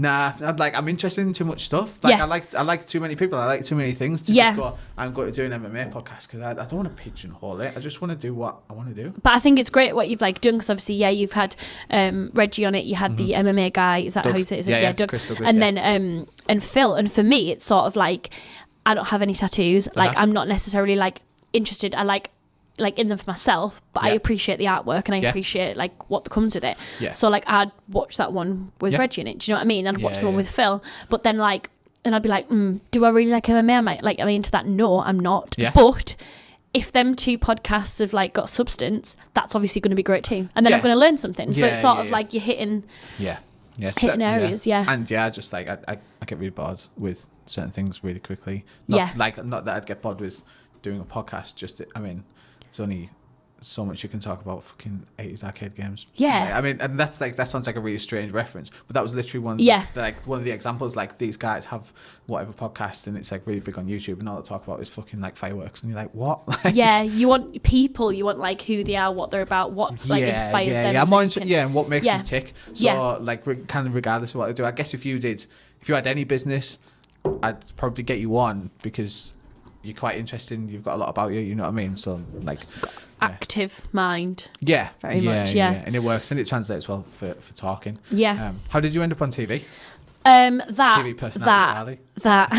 nah, I'm interested in too much stuff. Like I like too many people. I like too many things to just go, I'm going to do an MMA podcast because I don't want to pigeonhole it. I just want to do what I want to do. But I think it's great what you've like done because obviously, you've had Reggie on it. You had the MMA guy. Is that Doug. how you say it? Yeah, Doug. Chris Douglas, and then and Phil. And for me, it's sort of like I don't have any tattoos. Like I'm not necessarily like interested. I like in them for myself, but I appreciate the artwork and I appreciate like what comes with it. Yeah. So like I'd watch that one with Reggie in it. Do you know what I mean? I'd watch the one with Phil, but then like, and I'd be like, do I really like MMA? Am I into that? No, I'm not. Yeah. But if them two podcasts have like got substance, that's obviously going to be great too. And then I'm going to learn something. So it's sort of like you're hitting, hitting areas. Yeah. And just like I get really bored with certain things really quickly. Not that I'd get bored with doing a podcast. There's only so much you can talk about fucking 80s arcade games. Yeah. I mean, and that sounds like a really strange reference, but that was literally one of the examples. Like these guys have whatever podcast and it's like really big on YouTube and all they talk about is fucking like fireworks and you're like, what? You want people, you want like who they are, what they're about, what like inspires them. I'm more interested, and what makes them tick. So like kind of regardless of what they do, I guess if you had any business, I'd probably get you on because you're quite interesting, you've got a lot about you know what I mean, so like active mind very much and it works and it translates well for talking. How did you end up on TV? TV personality, that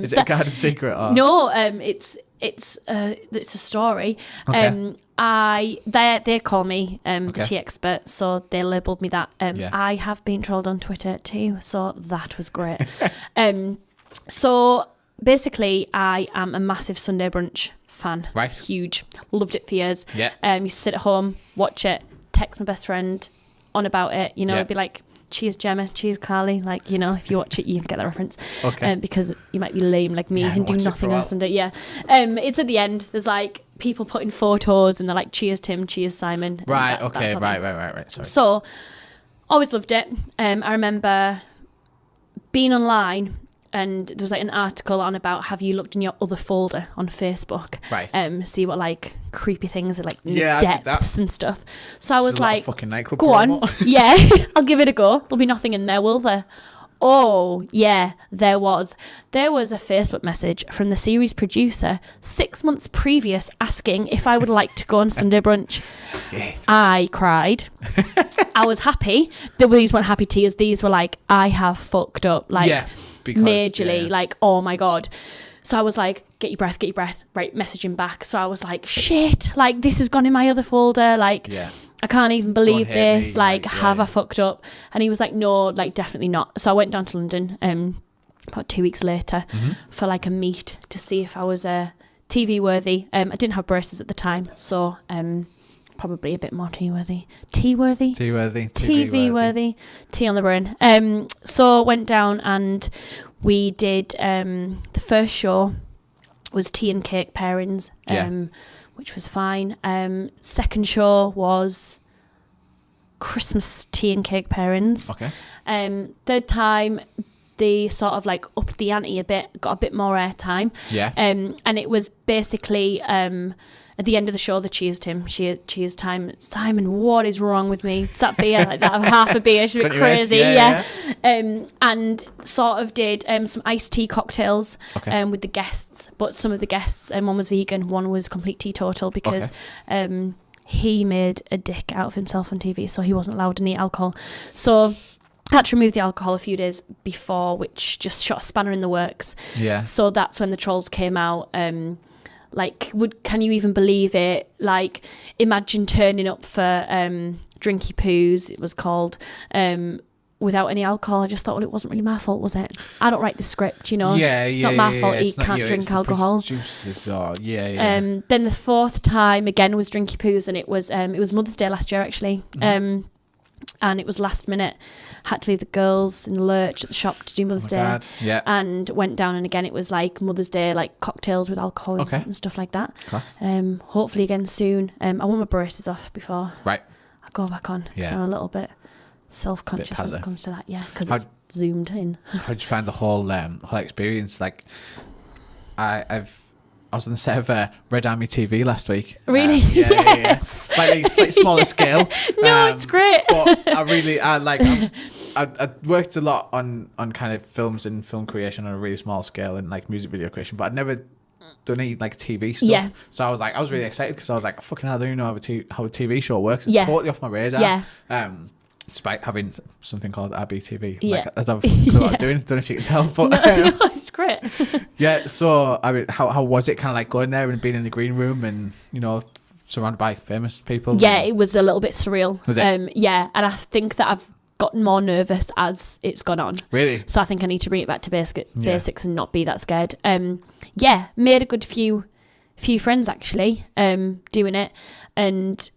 is it a garden secret or? No, it's a story. Okay. They call me the tea expert, so they labelled me that. I have been trolled on Twitter too, so that was great. So basically, I am a massive Sunday Brunch fan. Right. Huge. Loved it for years. Yeah. You sit at home, watch it, text my best friend on about it. You know, I'd be like, cheers, Gemma, cheers, Carli. Like, you know, if you watch it, you get the reference. Okay. Because you might be lame like me and do nothing on Sunday. Yeah. It's at the end. There's like people putting photos and they're like, cheers, Tim, cheers, Simon. Right. Okay. Right. Sorry. So, always loved it. I remember being online. And there was like an article on about have you looked in your other folder on Facebook, right? See what like creepy things are like depths and stuff. So I was like, fucking nightclub go on, I'll give it a go. There'll be nothing in there, will there? Oh yeah, there was a Facebook message from the series producer 6 months previous asking if I would like to go on Sunday Brunch. Yes. I cried. I was happy. These weren't happy tears. These were like, I have fucked up. Like. Yeah. Because, majorly, like, oh my God. So I was like, get your breath, right, messaging back. So I was like, shit, like, this has gone in my other folder. Like, I can't even believe this. Like, have I fucked up? And he was like, no, like, definitely not. So I went down to London about 2 weeks later for like a meet to see if I was TV worthy. I didn't have braces at the time. So probably a bit more tea-worthy. Tea-worthy? Tea-worthy. TV-worthy. Tea on the brain. So went down and we did, the first show was tea and cake pairings, which was fine. Second show was Christmas tea and cake pairings. Okay. Third time, they sort of like upped the ante a bit, got a bit more airtime. Yeah. And it was basically at the end of the show, they cheersed him. Cheers time. Simon, what is wrong with me? It's that beer, like that half a beer. She's a bit crazy. Yeah. And sort of did some iced tea cocktails with the guests. But some of the guests, one was vegan, one was complete teetotal because he made a dick out of himself on TV, so he wasn't allowed any alcohol. So I had to remove the alcohol a few days before, which just shot a spanner in the works. Yeah. So that's when the trolls came out. Can you even believe it? Like, imagine turning up for Drinky Poos, it was called, without any alcohol. I just thought, well, it wasn't really my fault, was it? I don't write the script, you know. It's not my fault he can't drink alcohol. Then the fourth time again was Drinky Poos, and it was Mother's Day last year actually. And it was last minute. Had to leave the girls in the lurch at the shop to do Mother's Day. Yeah. And went down, and again it was like Mother's Day, like cocktails with alcohol and stuff like that. Class. Hopefully again soon. I want my braces off before I go back on. Yeah. So I'm a little bit self-conscious when it comes to that. Yeah, because it's zoomed in. How did you find the whole experience? Like, I was on the set of Red Army TV last week. Really? Yeah. Slightly smaller scale. No, it's great. But I worked a lot on kind of films and film creation on a really small scale and like music video creation, but I'd never done any like TV stuff. Yeah. So I was really excited because I was like, fucking hell, I don't even know how a TV show works. It's totally off my radar. Yeah. Despite having something called RBTV. Yeah. Like, I don't know what I'm doing. Don't know if you can tell. But no, it's great. Yeah, so I mean, how was it kind of like going there and being in the green room and, you know, surrounded by famous people? Yeah, it was a little bit surreal. Was it? Yeah, and I think that I've gotten more nervous as it's gone on. Really? So I think I need to bring it back to basics and not be that scared. Yeah, made a good few friends actually doing it, and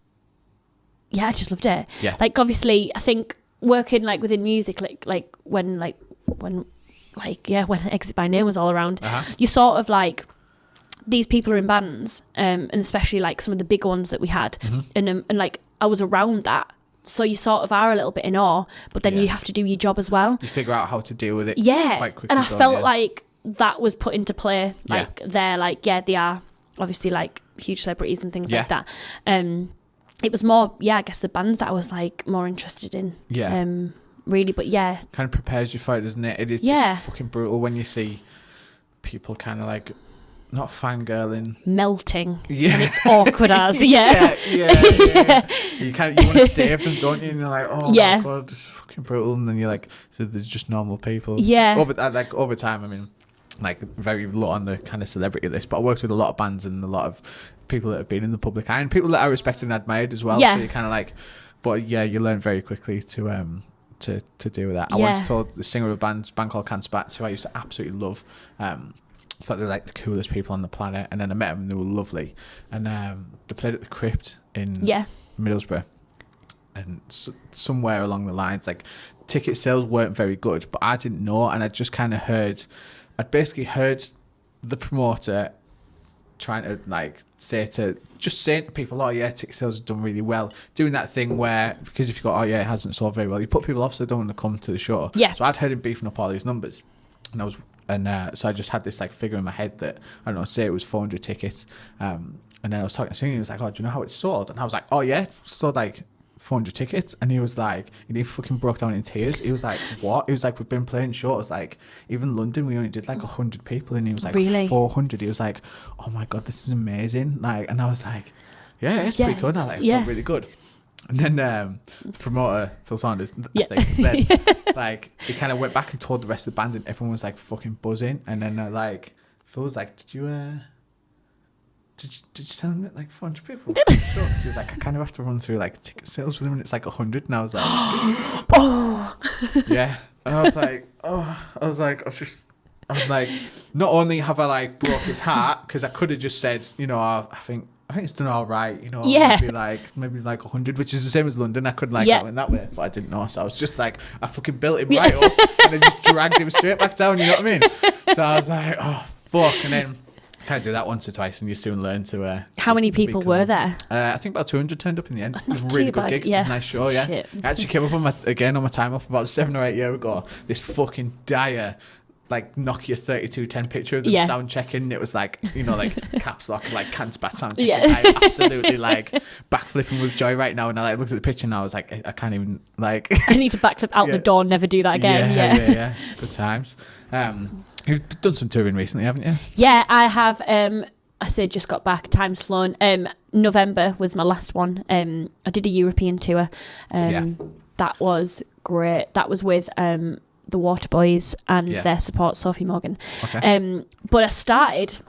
yeah, I just loved it. Yeah. Like, obviously, I think working like within music, like when Exit by Name was all around, you sort of like, these people are in bands, and especially like some of the big ones that we had, and like I was around that, so you sort of are a little bit in awe, but then you have to do your job as well. You figure out how to deal with it. Yeah, quite quickly. And I felt like that was put into play. Like they're like, they are obviously like huge celebrities and things like that. It was more, I guess the bands that I was like more interested in. Yeah. Really, but kind of prepares you for it, doesn't it? It is just fucking brutal when you see people kind of like not fangirling, melting. Yeah. And it's awkward as. Yeah. You want to save them, don't you? And you're like, oh my god, this is fucking brutal. And then you're like, so there's just normal people. Yeah. Over time, I mean, like very low on the kind of celebrity list, but I worked with a lot of bands and a lot of people that have been in the public eye and people that I respected and admired as well. So you kind of like, but you learn very quickly to deal with that. I once told the singer of a band called Cancer Bats, who I used to absolutely love. Thought they were like the coolest people on the planet, and then I met them and they were lovely. And they played at the Crypt in Middlesbrough, and somewhere along the lines, like, ticket sales weren't very good, but I didn't know, and I just kind of I'd basically heard the promoter trying to like saying to people, oh yeah, ticket sales have done really well, doing that thing where, because if you go, oh yeah, it hasn't sold very well, you put people off so they don't want to come to the show. So I'd heard him beefing up all these numbers, and so I just had this like figure in my head that, I don't know, say it was 400 tickets, and then I was talking to him, and he was like, oh, do you know how it's sold? And I was like, oh yeah, sold like 400 tickets. And he was like, he fucking broke down in tears. He was like, what? He was like, we've been playing shows, like even London we only did like 100 people, and he was like, really? 400. He was like, oh my god, this is amazing. Like, and I was like, yeah, it's pretty good. I like felt really good. And then the promoter, Phil Saunders, I think, then like he kind of went back and told the rest of the band, and everyone was like fucking buzzing. And then like Phil was like, did you tell him that like 400 people? Sure. So he was like, I kind of have to run through like ticket sales with him, and it's like 100. And I was like, oh, yeah. And I was like, not only have I like broke his heart, because I could have just said, you know, I think I think it's done all right, you know. Yeah. Maybe like 100, which is the same as London. I couldn't I went that way, but I didn't know. So I was just like, I fucking built him right up and then just dragged him straight back down. You know what I mean? So I was like, oh fuck, and then. Can't do that once or twice, and you soon learn to. How many people were there? I think about 200 turned up in the end. It was a Not really too good bad, gig. yeah. It was a nice show. Yeah, Shit. I actually came up on my time up about 7 or 8 years ago. This fucking dire, like Nokia 3210 picture of them sound checking. It was like, you know, like caps lock, like can't spat sound checking. Yeah. I'm absolutely like backflipping with joy right now. And I looked at the picture and I was like, I can't even like. I need to backflip out the door. Never do that again. Yeah. Good times. You've done some touring recently, haven't you? Yeah, I have. I said just got back. Time's flown. November was my last one. I did a European tour. That was great. That was with the Waterboys and their support, Sophie Morgan. Okay. But I started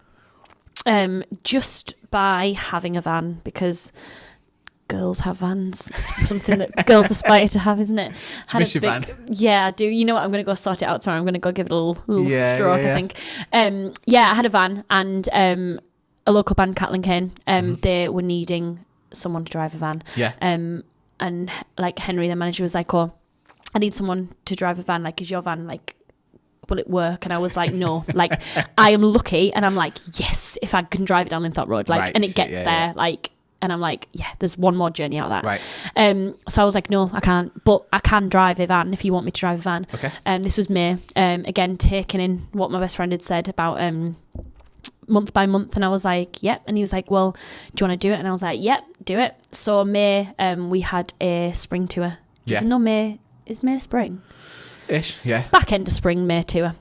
just by having a van because girls have vans. It's something that girls aspire to have, isn't it? Miss your van. Yeah, I do. You know what? I'm going to go sort it out tomorrow. I'm going to go give it a little stroke, I think. I had a van and a local band, Catlin Kane, they were needing someone to drive a van. Yeah. And like Henry, the manager, was like, oh, I need someone to drive a van. Like, is your van like, will it work? And I was like, no. Like, I am lucky, and I'm like, yes, if I can drive it down Linthorpe Road, like, and it gets there, like, and I'm like, yeah, there's one more journey out of that. Right. So I was like, no, I can't, but I can drive a van if you want me to drive a van. Okay. This was May. Again, taking in what my best friend had said about month by month, and I was like, yep. And he was like, well, do you want to do it? And I was like, yep, do it. So May, we had a spring tour. Even though May spring ish, yeah, back end of spring, May tour.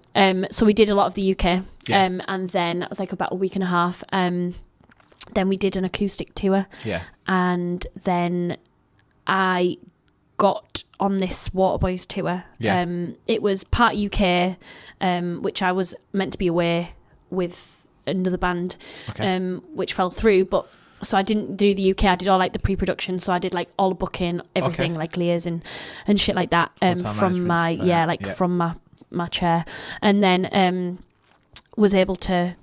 So we did a lot of the UK, and then that was like about a week and a half. Then we did an acoustic tour, and then I got on this Waterboys tour. It was part UK, which I was meant to be away with another band, which fell through, but so I didn't do the UK. I did all like the pre-production, so I did like all the booking, everything, like liaison and shit like that, from my from my chair, and then was able to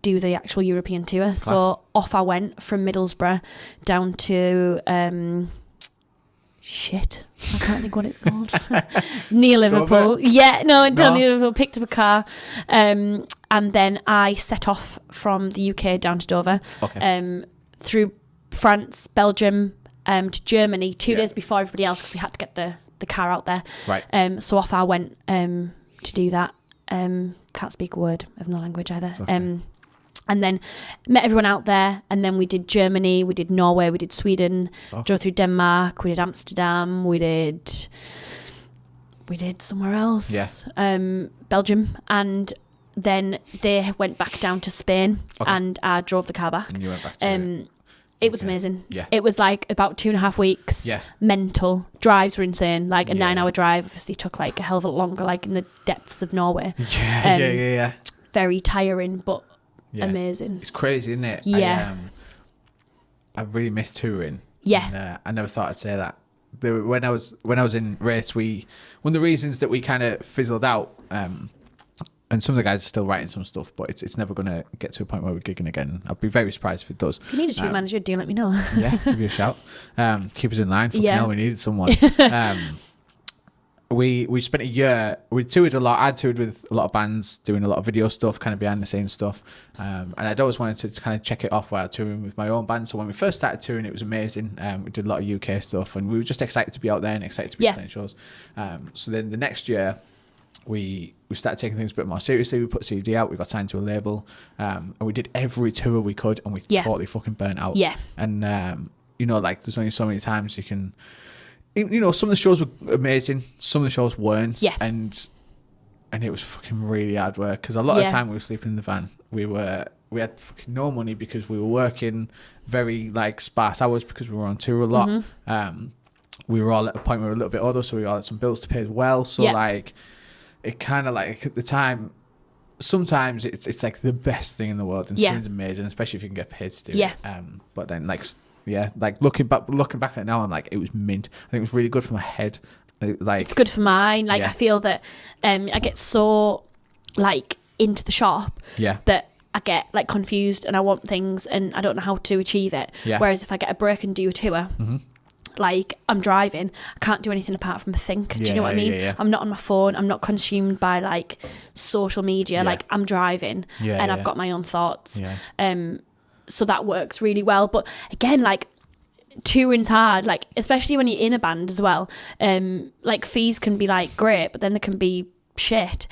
do the actual European tour. Class. So off I went from Middlesbrough down to I can't think what it's called. Near Liverpool. Until near Liverpool, picked up a car, and then I set off from the UK down to Dover, through France, Belgium, to Germany 2 days before everybody else, because we had to get the car out there. Right. So off I went to do that. Can't speak a word of no language either. Okay. And then met everyone out there, and then we did Germany, we did Norway, we did Sweden, drove through Denmark, we did Amsterdam, we did somewhere else, Belgium, and then they went back down to Spain, and I drove the car back. And you went back to it was amazing. Yeah. It was like about 2.5 weeks. Yeah. Mental. Drives were insane. Like a 9-hour drive obviously took like a hell of a lot longer, like in the depths of Norway. Yeah. Very tiring, but amazing. It's crazy, isn't it? Yeah. I really miss touring. Yeah. And, I never thought I'd say that. When I was in race, one of the reasons that we kind of fizzled out, and some of the guys are still writing some stuff, but it's never going to get to a point where we're gigging again. I'd be very surprised if it does. If you need a tour manager, do let me know. Yeah, give you a shout. Keep us in line. Fucking hell, we needed someone. We spent a year, we toured a lot. I toured with a lot of bands, doing a lot of video stuff, kind of behind the scenes stuff. And I'd always wanted to kind of check it off while touring with my own band. So when we first started touring, it was amazing. We did a lot of UK stuff, and we were just excited to be out there and excited to be playing shows. So then the next year, we started taking things a bit more seriously. We put a CD out, we got signed to a label, and we did every tour we could, and we totally fucking burnt out. Yeah. And, like there's only so many times you can... some of the shows were amazing, some of the shows weren't, and it was fucking really hard work, because a lot of the time we were sleeping in the van. We had fucking no money because we were working very like sparse hours because we were on tour a lot. Mm-hmm. We were all at a point where we were a little bit older, so we all had some bills to pay as well. So like, it kind of like at the time, sometimes it's like the best thing in the world, and it's amazing, especially if you can get paid to do it. But then like looking back at it now, I'm like, it was mint. I think it was really good for my head. Like, it's good for mine. Like I feel that I get so like into the shop that I get like confused and I want things and I don't know how to achieve it. Whereas if I get a break and do a tour, like I'm driving, I can't do anything apart from think. Do you know what I mean? I'm not on my phone. I'm not consumed by like social media. Like I'm driving and I've got my own thoughts. So that works really well. But again, like touring's hard, like especially when you're in a band as well. Like fees can be like great, but then they can be shit.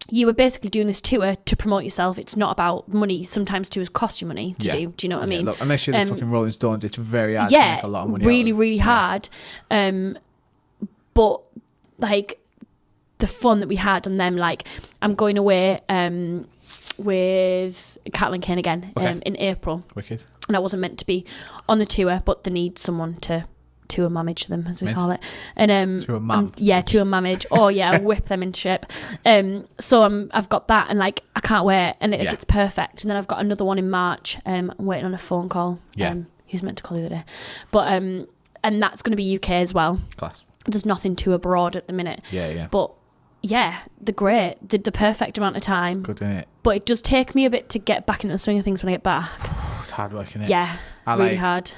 You were basically doing this tour to promote yourself. It's not about money. Sometimes tours cost you money to do. Do you know what I mean? Look, unless you're the fucking Rolling Stones, it's very hard to make a lot of money. Really hard. But like the fun that we had on them, like I'm going away with Carli and Kane again in April. Wicked. And I wasn't meant to be on the tour, but they need someone to tour manage them, as we call it. And tour manage. Tour manage. Oh yeah, whip them into shape. So I've got that, and like I can't wait, and it's perfect. And then I've got another one in March. I'm waiting on a phone call. He was meant to call the other day, but and that's going to be UK as well. Class. There's nothing too abroad at the minute. But yeah, they're great. They're the perfect amount of time. Good, isn't it? But it does take me a bit to get back into the swing of things when I get back. It's hard work, isn't it? Yeah, really hard.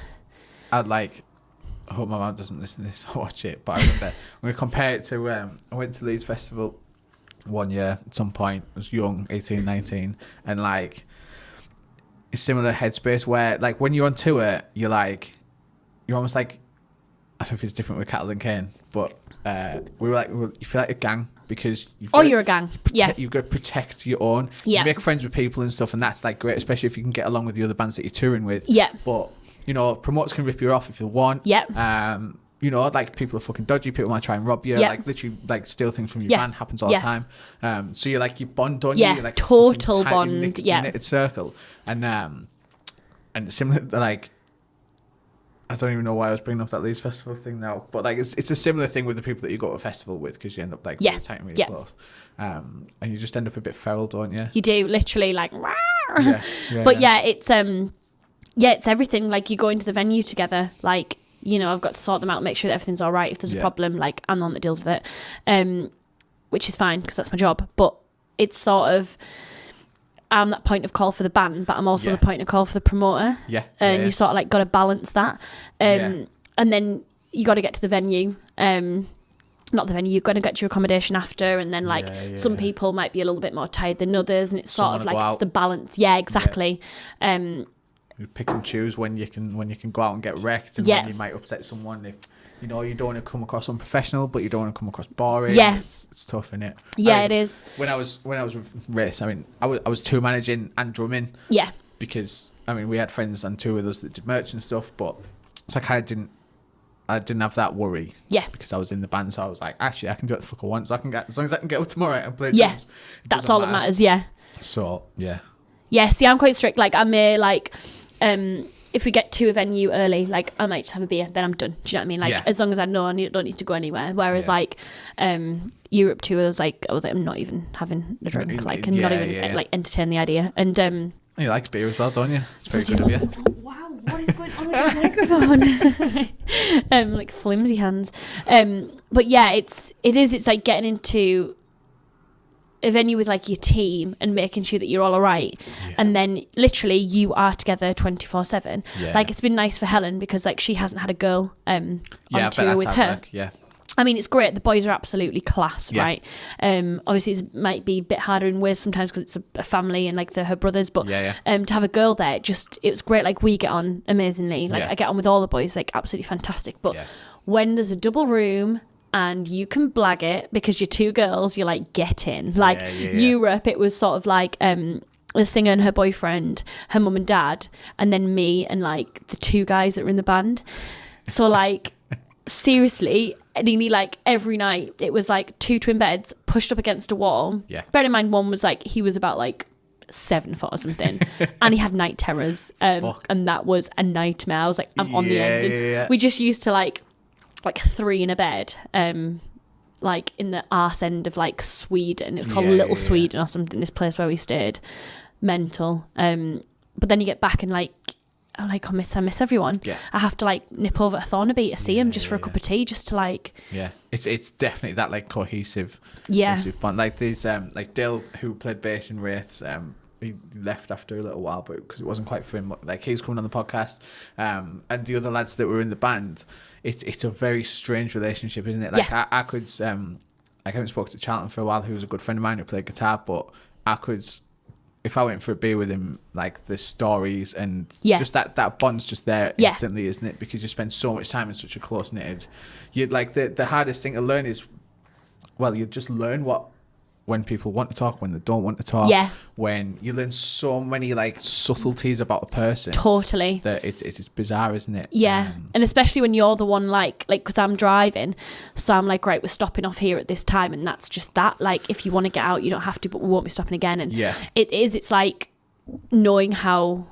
I hope my mum doesn't listen to this or watch it, but I remember when we compare it to, I went to Leeds Festival one year at some point. I was young, 18, 19, and like, it's similar headspace where like when you're on tour, you're almost like, I don't know if it's different with Carli and Kane, but you feel like a gang because you're a gang. You've got to protect your own. You make friends with people and stuff, and that's like great, especially if you can get along with the other bands that you're touring with. But you know, promoters can rip you off if they want. You know, like people are fucking dodgy. People might try and rob you. Like literally, like steal things from your van. Happens all the time. So you're like, you bond, don't you? You're like total bond. Knitted circle. And similar, like, I don't even know why I was bringing up that Leeds Festival thing now, but like it's a similar thing with the people that you go to a festival with, because you end up like really tight and really close, and you just end up a bit feral, don't you? You do, literally, like. It's everything. Like you go into the venue together, like, you know, I've got to sort them out, make sure that everything's all right. If there's a problem, like I'm the one that deals with it, which is fine because that's my job. But it's sort of, I'm that point of call for the band, but I'm also the point of call for the promoter. And you sort of like got to balance that. And then you got to get to the venue. Not the venue, you've got to get to your accommodation after, and then like some people might be a little bit more tired than others, and it's sort of like it's the balance. Exactly. You pick and choose when you can go out and get wrecked, and when you might upset someone. If you know you don't want to come across unprofessional, but you don't want to come across boring. It's tough, isn't it? It is. When I was with Race, I mean, I was tour managing and drumming. Because I mean, we had friends on tour with us that did merch and stuff, but so I didn't have that worry. Because I was in the band, so I was like, actually, I can do it the fuck I want. So I can get, as long as I can get up tomorrow and play drums. That's all that matters. So see, I'm quite strict. Like I may like. If we get to a venue early, like I might just have a beer, then I'm done. Do you know what I mean? Like as long as I know I don't need to go anywhere. Whereas like Europe tour, I was like I'm not even having a drink. Like I'm not even like entertain the idea. And you like beer as well, don't you? It's very good of you. Wow, what is going on with this microphone? Like flimsy hands. But yeah, it's like getting into a venue with like your team and making sure that you're all right, and then literally you are together 24/7. Like it's been nice for Helen because like she hasn't had a girl on tour with her. I mean, it's great. The boys are absolutely class, right? Obviously it might be a bit harder in ways sometimes because it's a family and like they're her brothers, but to have a girl there, it was great. Like we get on amazingly. Like I get on with all the boys, like absolutely fantastic. But when there's a double room and you can blag it because you're two girls, you're like, get in. Like Europe, it was sort of like the singer and her boyfriend, her mum and dad, and then me and like the two guys that were in the band. So like seriously, nearly like every night it was like two twin beds pushed up against a wall. Bear in mind, one was like, he was about like 7 foot or something and he had night terrors, and that was a nightmare. I was like, I'm on the end. And we just used to like 3 in a bed, like in the arse end of like Sweden. It's called Little Sweden or something, this place where we stayed. Mental. But then you get back and like, I'm like, I miss everyone. I have to like nip over to Thornaby to see him just for a cup of tea, just to like. It's definitely that like cohesive bond. Like there's like Dill, who played bass in Wraiths, he left after a little while, but because it wasn't quite for him. Like, he's coming on the podcast, and the other lads that were in the band, it's a very strange relationship, isn't it? Like, I could, like, I haven't spoken to Charlton for a while, who was a good friend of mine who played guitar, but I could, if I went for a beer with him, like, the stories and just that bond's just there instantly, isn't it? Because you spend so much time in such a close knitted. You'd like the hardest thing to learn is, well, you just learn when people want to talk, when they don't want to talk. Yeah. When you learn so many like subtleties about a person. Totally. That it's bizarre, isn't it? Yeah. And especially when you're the one like because I'm driving, so I'm like, right, we're stopping off here at this time, and that's just that. Like, if you want to get out, you don't have to, but we won't be stopping again. And it's like knowing how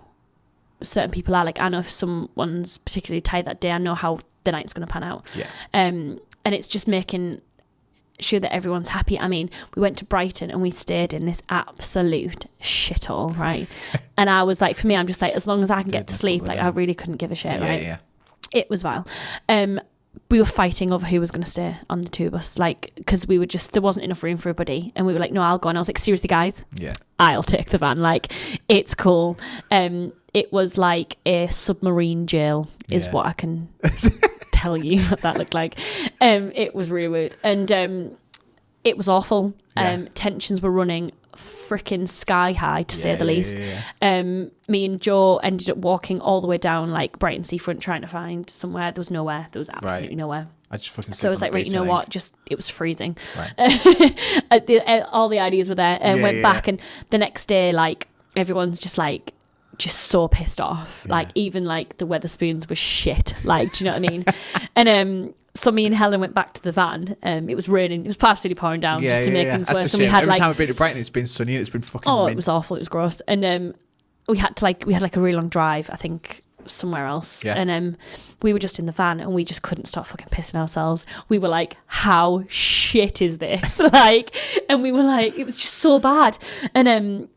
certain people are. Like, I know if someone's particularly tired that day, I know how the night's going to pan out. Yeah. And it's just making sure that everyone's happy. I mean, we went to Brighton and we stayed in this absolute shithole, right? And I was like, for me, I'm just like, as long as I can get to sleep, like, I really couldn't give a shit, right? Yeah. It was vile. We were fighting over who was going to stay on the tour bus, like, because we were just, there wasn't enough room for everybody, and we were like, no, I'll go. And I was like, seriously, guys, I'll take the van, like, it's cool. It was like a submarine jail is what I can tell you what that looked like. It was really weird, and it was awful. Tensions were running freaking sky high, to say the least. Me and Joe ended up walking all the way down like Brighton seafront trying to find somewhere. There was nowhere. There was absolutely nowhere. I just fucking so I was like, right, you know what? Just, it was freezing. Right. All the ideas were there, and went back, and the next day, like, everyone's just like, just so pissed off. Like, even like the Weatherspoons was shit. Like, do you know what I mean? And so me and Helen went back to the van. It was raining. It was absolutely pouring down just to make things worse. And we had every time I've been to Brighton, it's been sunny and it's been fucking mint. It was awful. It was gross. And we had a really long drive, I think, somewhere else. Yeah. And we were just in the van and we just couldn't stop fucking pissing ourselves. We were like, how shit is this? Like, and we were like, it was just so bad. And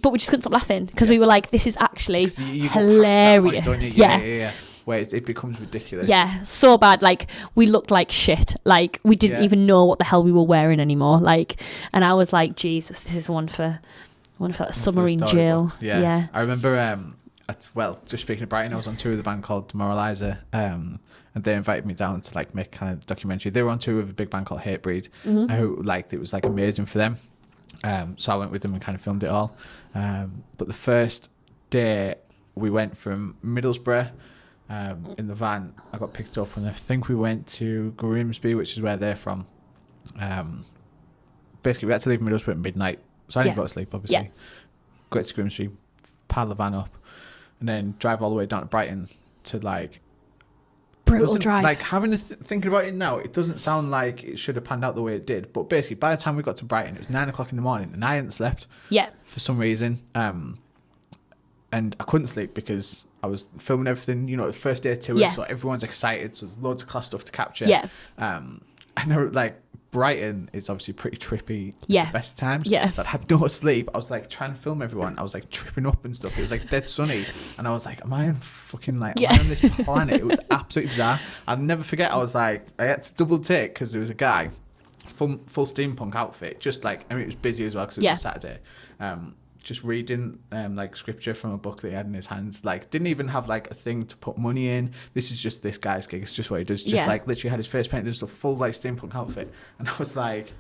but we just couldn't stop laughing because we were like, this is actually hilarious. Point, yeah. Where it becomes ridiculous. Yeah, so bad. Like, we looked like shit. Like, we didn't even know what the hell we were wearing anymore. Like, and I was like, Jesus, this is one for that submarine jail. Yeah. I remember, just speaking of Brighton, I was on tour with a band called Demoralizer, and they invited me down to like make kind of documentary. They were on tour with a big band called Hatebreed, who like, it was like amazing for them. So I went with them and kind of filmed it all. But the first day we went from Middlesbrough in the van, I got picked up, and I think we went to Grimsby, which is where they're from. Basically, we had to leave Middlesbrough at midnight, so I didn't go to sleep, obviously. Yeah. Go to Grimsby, pile the van up, and then drive all the way down to Brighton to like... Brutal drive. Like, thinking about it now, it doesn't sound like it should have panned out the way it did. But basically, by the time we got to Brighton, it was 9 o'clock in the morning, and I hadn't slept. Yeah. For some reason, and I couldn't sleep because I was filming everything. You know, the first day of tour, so everyone's excited. So there's loads of class stuff to capture. Yeah. And like, Brighton is obviously pretty trippy at the best times. Yeah. So I had no sleep. I was like trying to film everyone. I was like tripping up and stuff. It was like dead sunny. And I was like, am I on fucking like, am I on this planet? It was absolutely bizarre. I'll never forget. I was like, I had to double take because there was a guy, full steampunk outfit. Just like, I mean, it was busy as well because it was a Saturday. Just reading like scripture from a book that he had in his hands. Like, didn't even have like a thing to put money in. This is just this guy's gig. It's just what he does. Just like literally had his face painted, just a full like steampunk outfit. And I was like,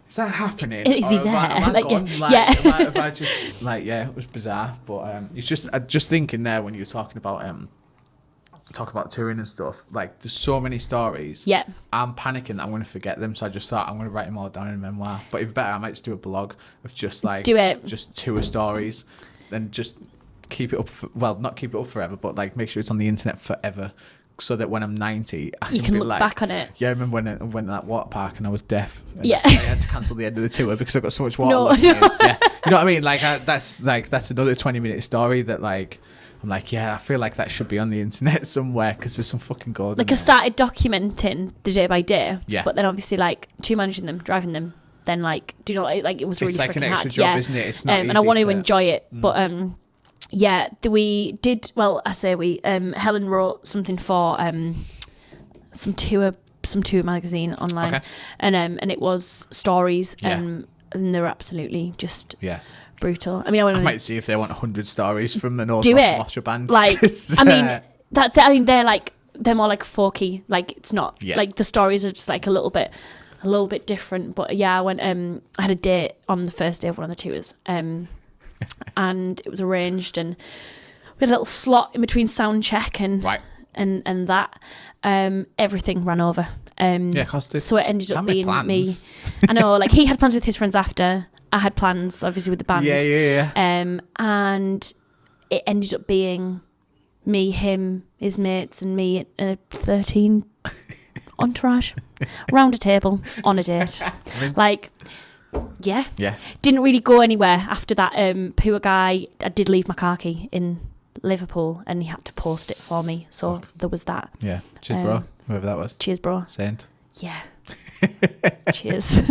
is that happening? Is he there? Am I gone? Have I just like, it was bizarre. But it's just thinking there when you were talking about touring and stuff, like, there's so many stories. Yeah. I'm panicking that I'm going to forget them, so I just thought I'm going to write them all down in a memoir. But if better, I might just do a blog of just like just tour stories, and just keep it up not keep it up forever, but like make sure it's on the internet forever, so that when I'm 90 you can look back on it. Yeah, I remember when I went to that water park and I was deaf. I had to cancel the end of the tour because I got so much water. You know what I mean? Like, that's another 20-minute story that like, I'm like, I feel like that should be on the internet somewhere because there's some fucking gold. Like, I started documenting the day by day, but then obviously like managing them, driving them, then like, do you know, like it was really like freaking an extra hard. job, isn't it? It's not easy and I want to enjoy it, but we did. Well, I say we. Helen wrote something for some tour magazine online, and it was stories, and they were absolutely just brutal. I mean, I might see if they want 100 stories from the North Gloucestershire band. Like, I mean, that's it. I mean, they're more like folky. Like, it's not like the stories are just like a little bit different. But yeah, I went. I had a date on the first day of one of the tours, and it was arranged, and we had a little slot in between sound check and that. Everything ran over. So it ended up being me. I know, like he had plans with his friends after. I had plans, obviously, with the band. Yeah. And it ended up being me, him, his mates, and me at a 13 entourage, round a table on a date. Like, yeah. Didn't really go anywhere after that. Poor guy. I did leave my car key in Liverpool, and he had to post it for me. So there was that. Yeah. Cheers, bro. Whoever that was. Cheers, bro. Saint. Yeah. Cheers.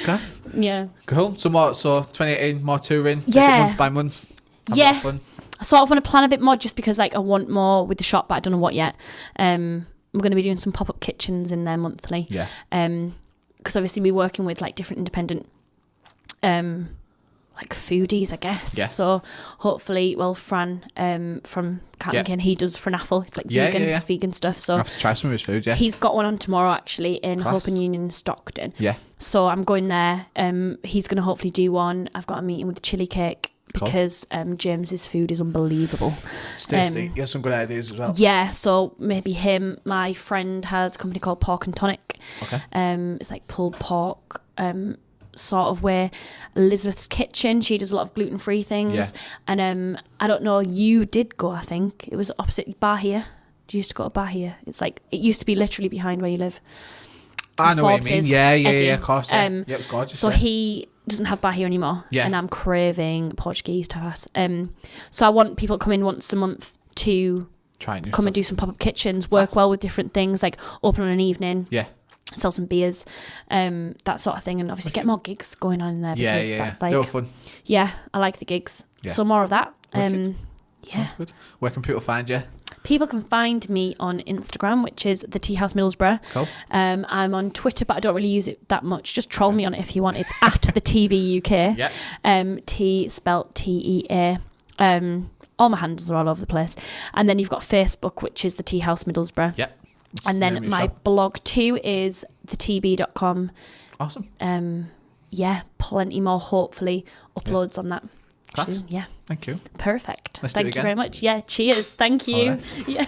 Class. Yeah. Cool. So 2018, more touring. Take it month by month. Have fun. I sort of want to plan a bit more, just because like I want more with the shop, but I don't know what yet. We're going to be doing some pop-up kitchens in there monthly. Yeah. Because obviously we're working with like different independent like foodies, I guess. Yeah. So hopefully, Fran from Carli, he does Franafel. It's like vegan stuff. So I have to try some of his food. Yeah. He's got one on tomorrow actually in Hope and Union in Stockton. Yeah. So I'm going there. He's going to hopefully do one. I've got a meeting with the chili cake. Because James's food is unbelievable. It's tasty. He has some good ideas as well. Yeah, so maybe him. My friend has a company called Pork and Tonic. Okay. It's like pulled pork sort of way. Elizabeth's Kitchen, she does a lot of gluten-free things. Yeah. And I don't know, you did go, I think. It was opposite Bahia. You used to go to Bahia. It's like, it used to be literally behind where you live. I know what you mean. Yeah, of course. Yeah, it was gorgeous. So he doesn't have Bahia anymore. Yeah. And I'm craving Portuguese tapas. So I want people to come in once a month to come and do some pop-up kitchens, work well with different things, like open on an evening. Yeah. Sell some beers, that sort of thing, and obviously get more gigs going on in there, because that's like, they were fun. Yeah, I like the gigs. Yeah. So more of that. Sounds good. Where can people find you? People can find me on Instagram, which is the Tea House Middlesbrough. Cool. I'm on Twitter, but I don't really use it that much. Just troll me on it if you want. It's at the TB UK. Yeah. T spelt TEA. All my handles are all over the place. And then you've got Facebook, which is the Tea House Middlesbrough. Yeah. And then my blog too is thetb.com. Awesome. Yeah, plenty more hopefully uploads on that. Class. Yeah. Thank you. Perfect. Let's Thank you very much. Yeah, cheers. Thank you. Yeah.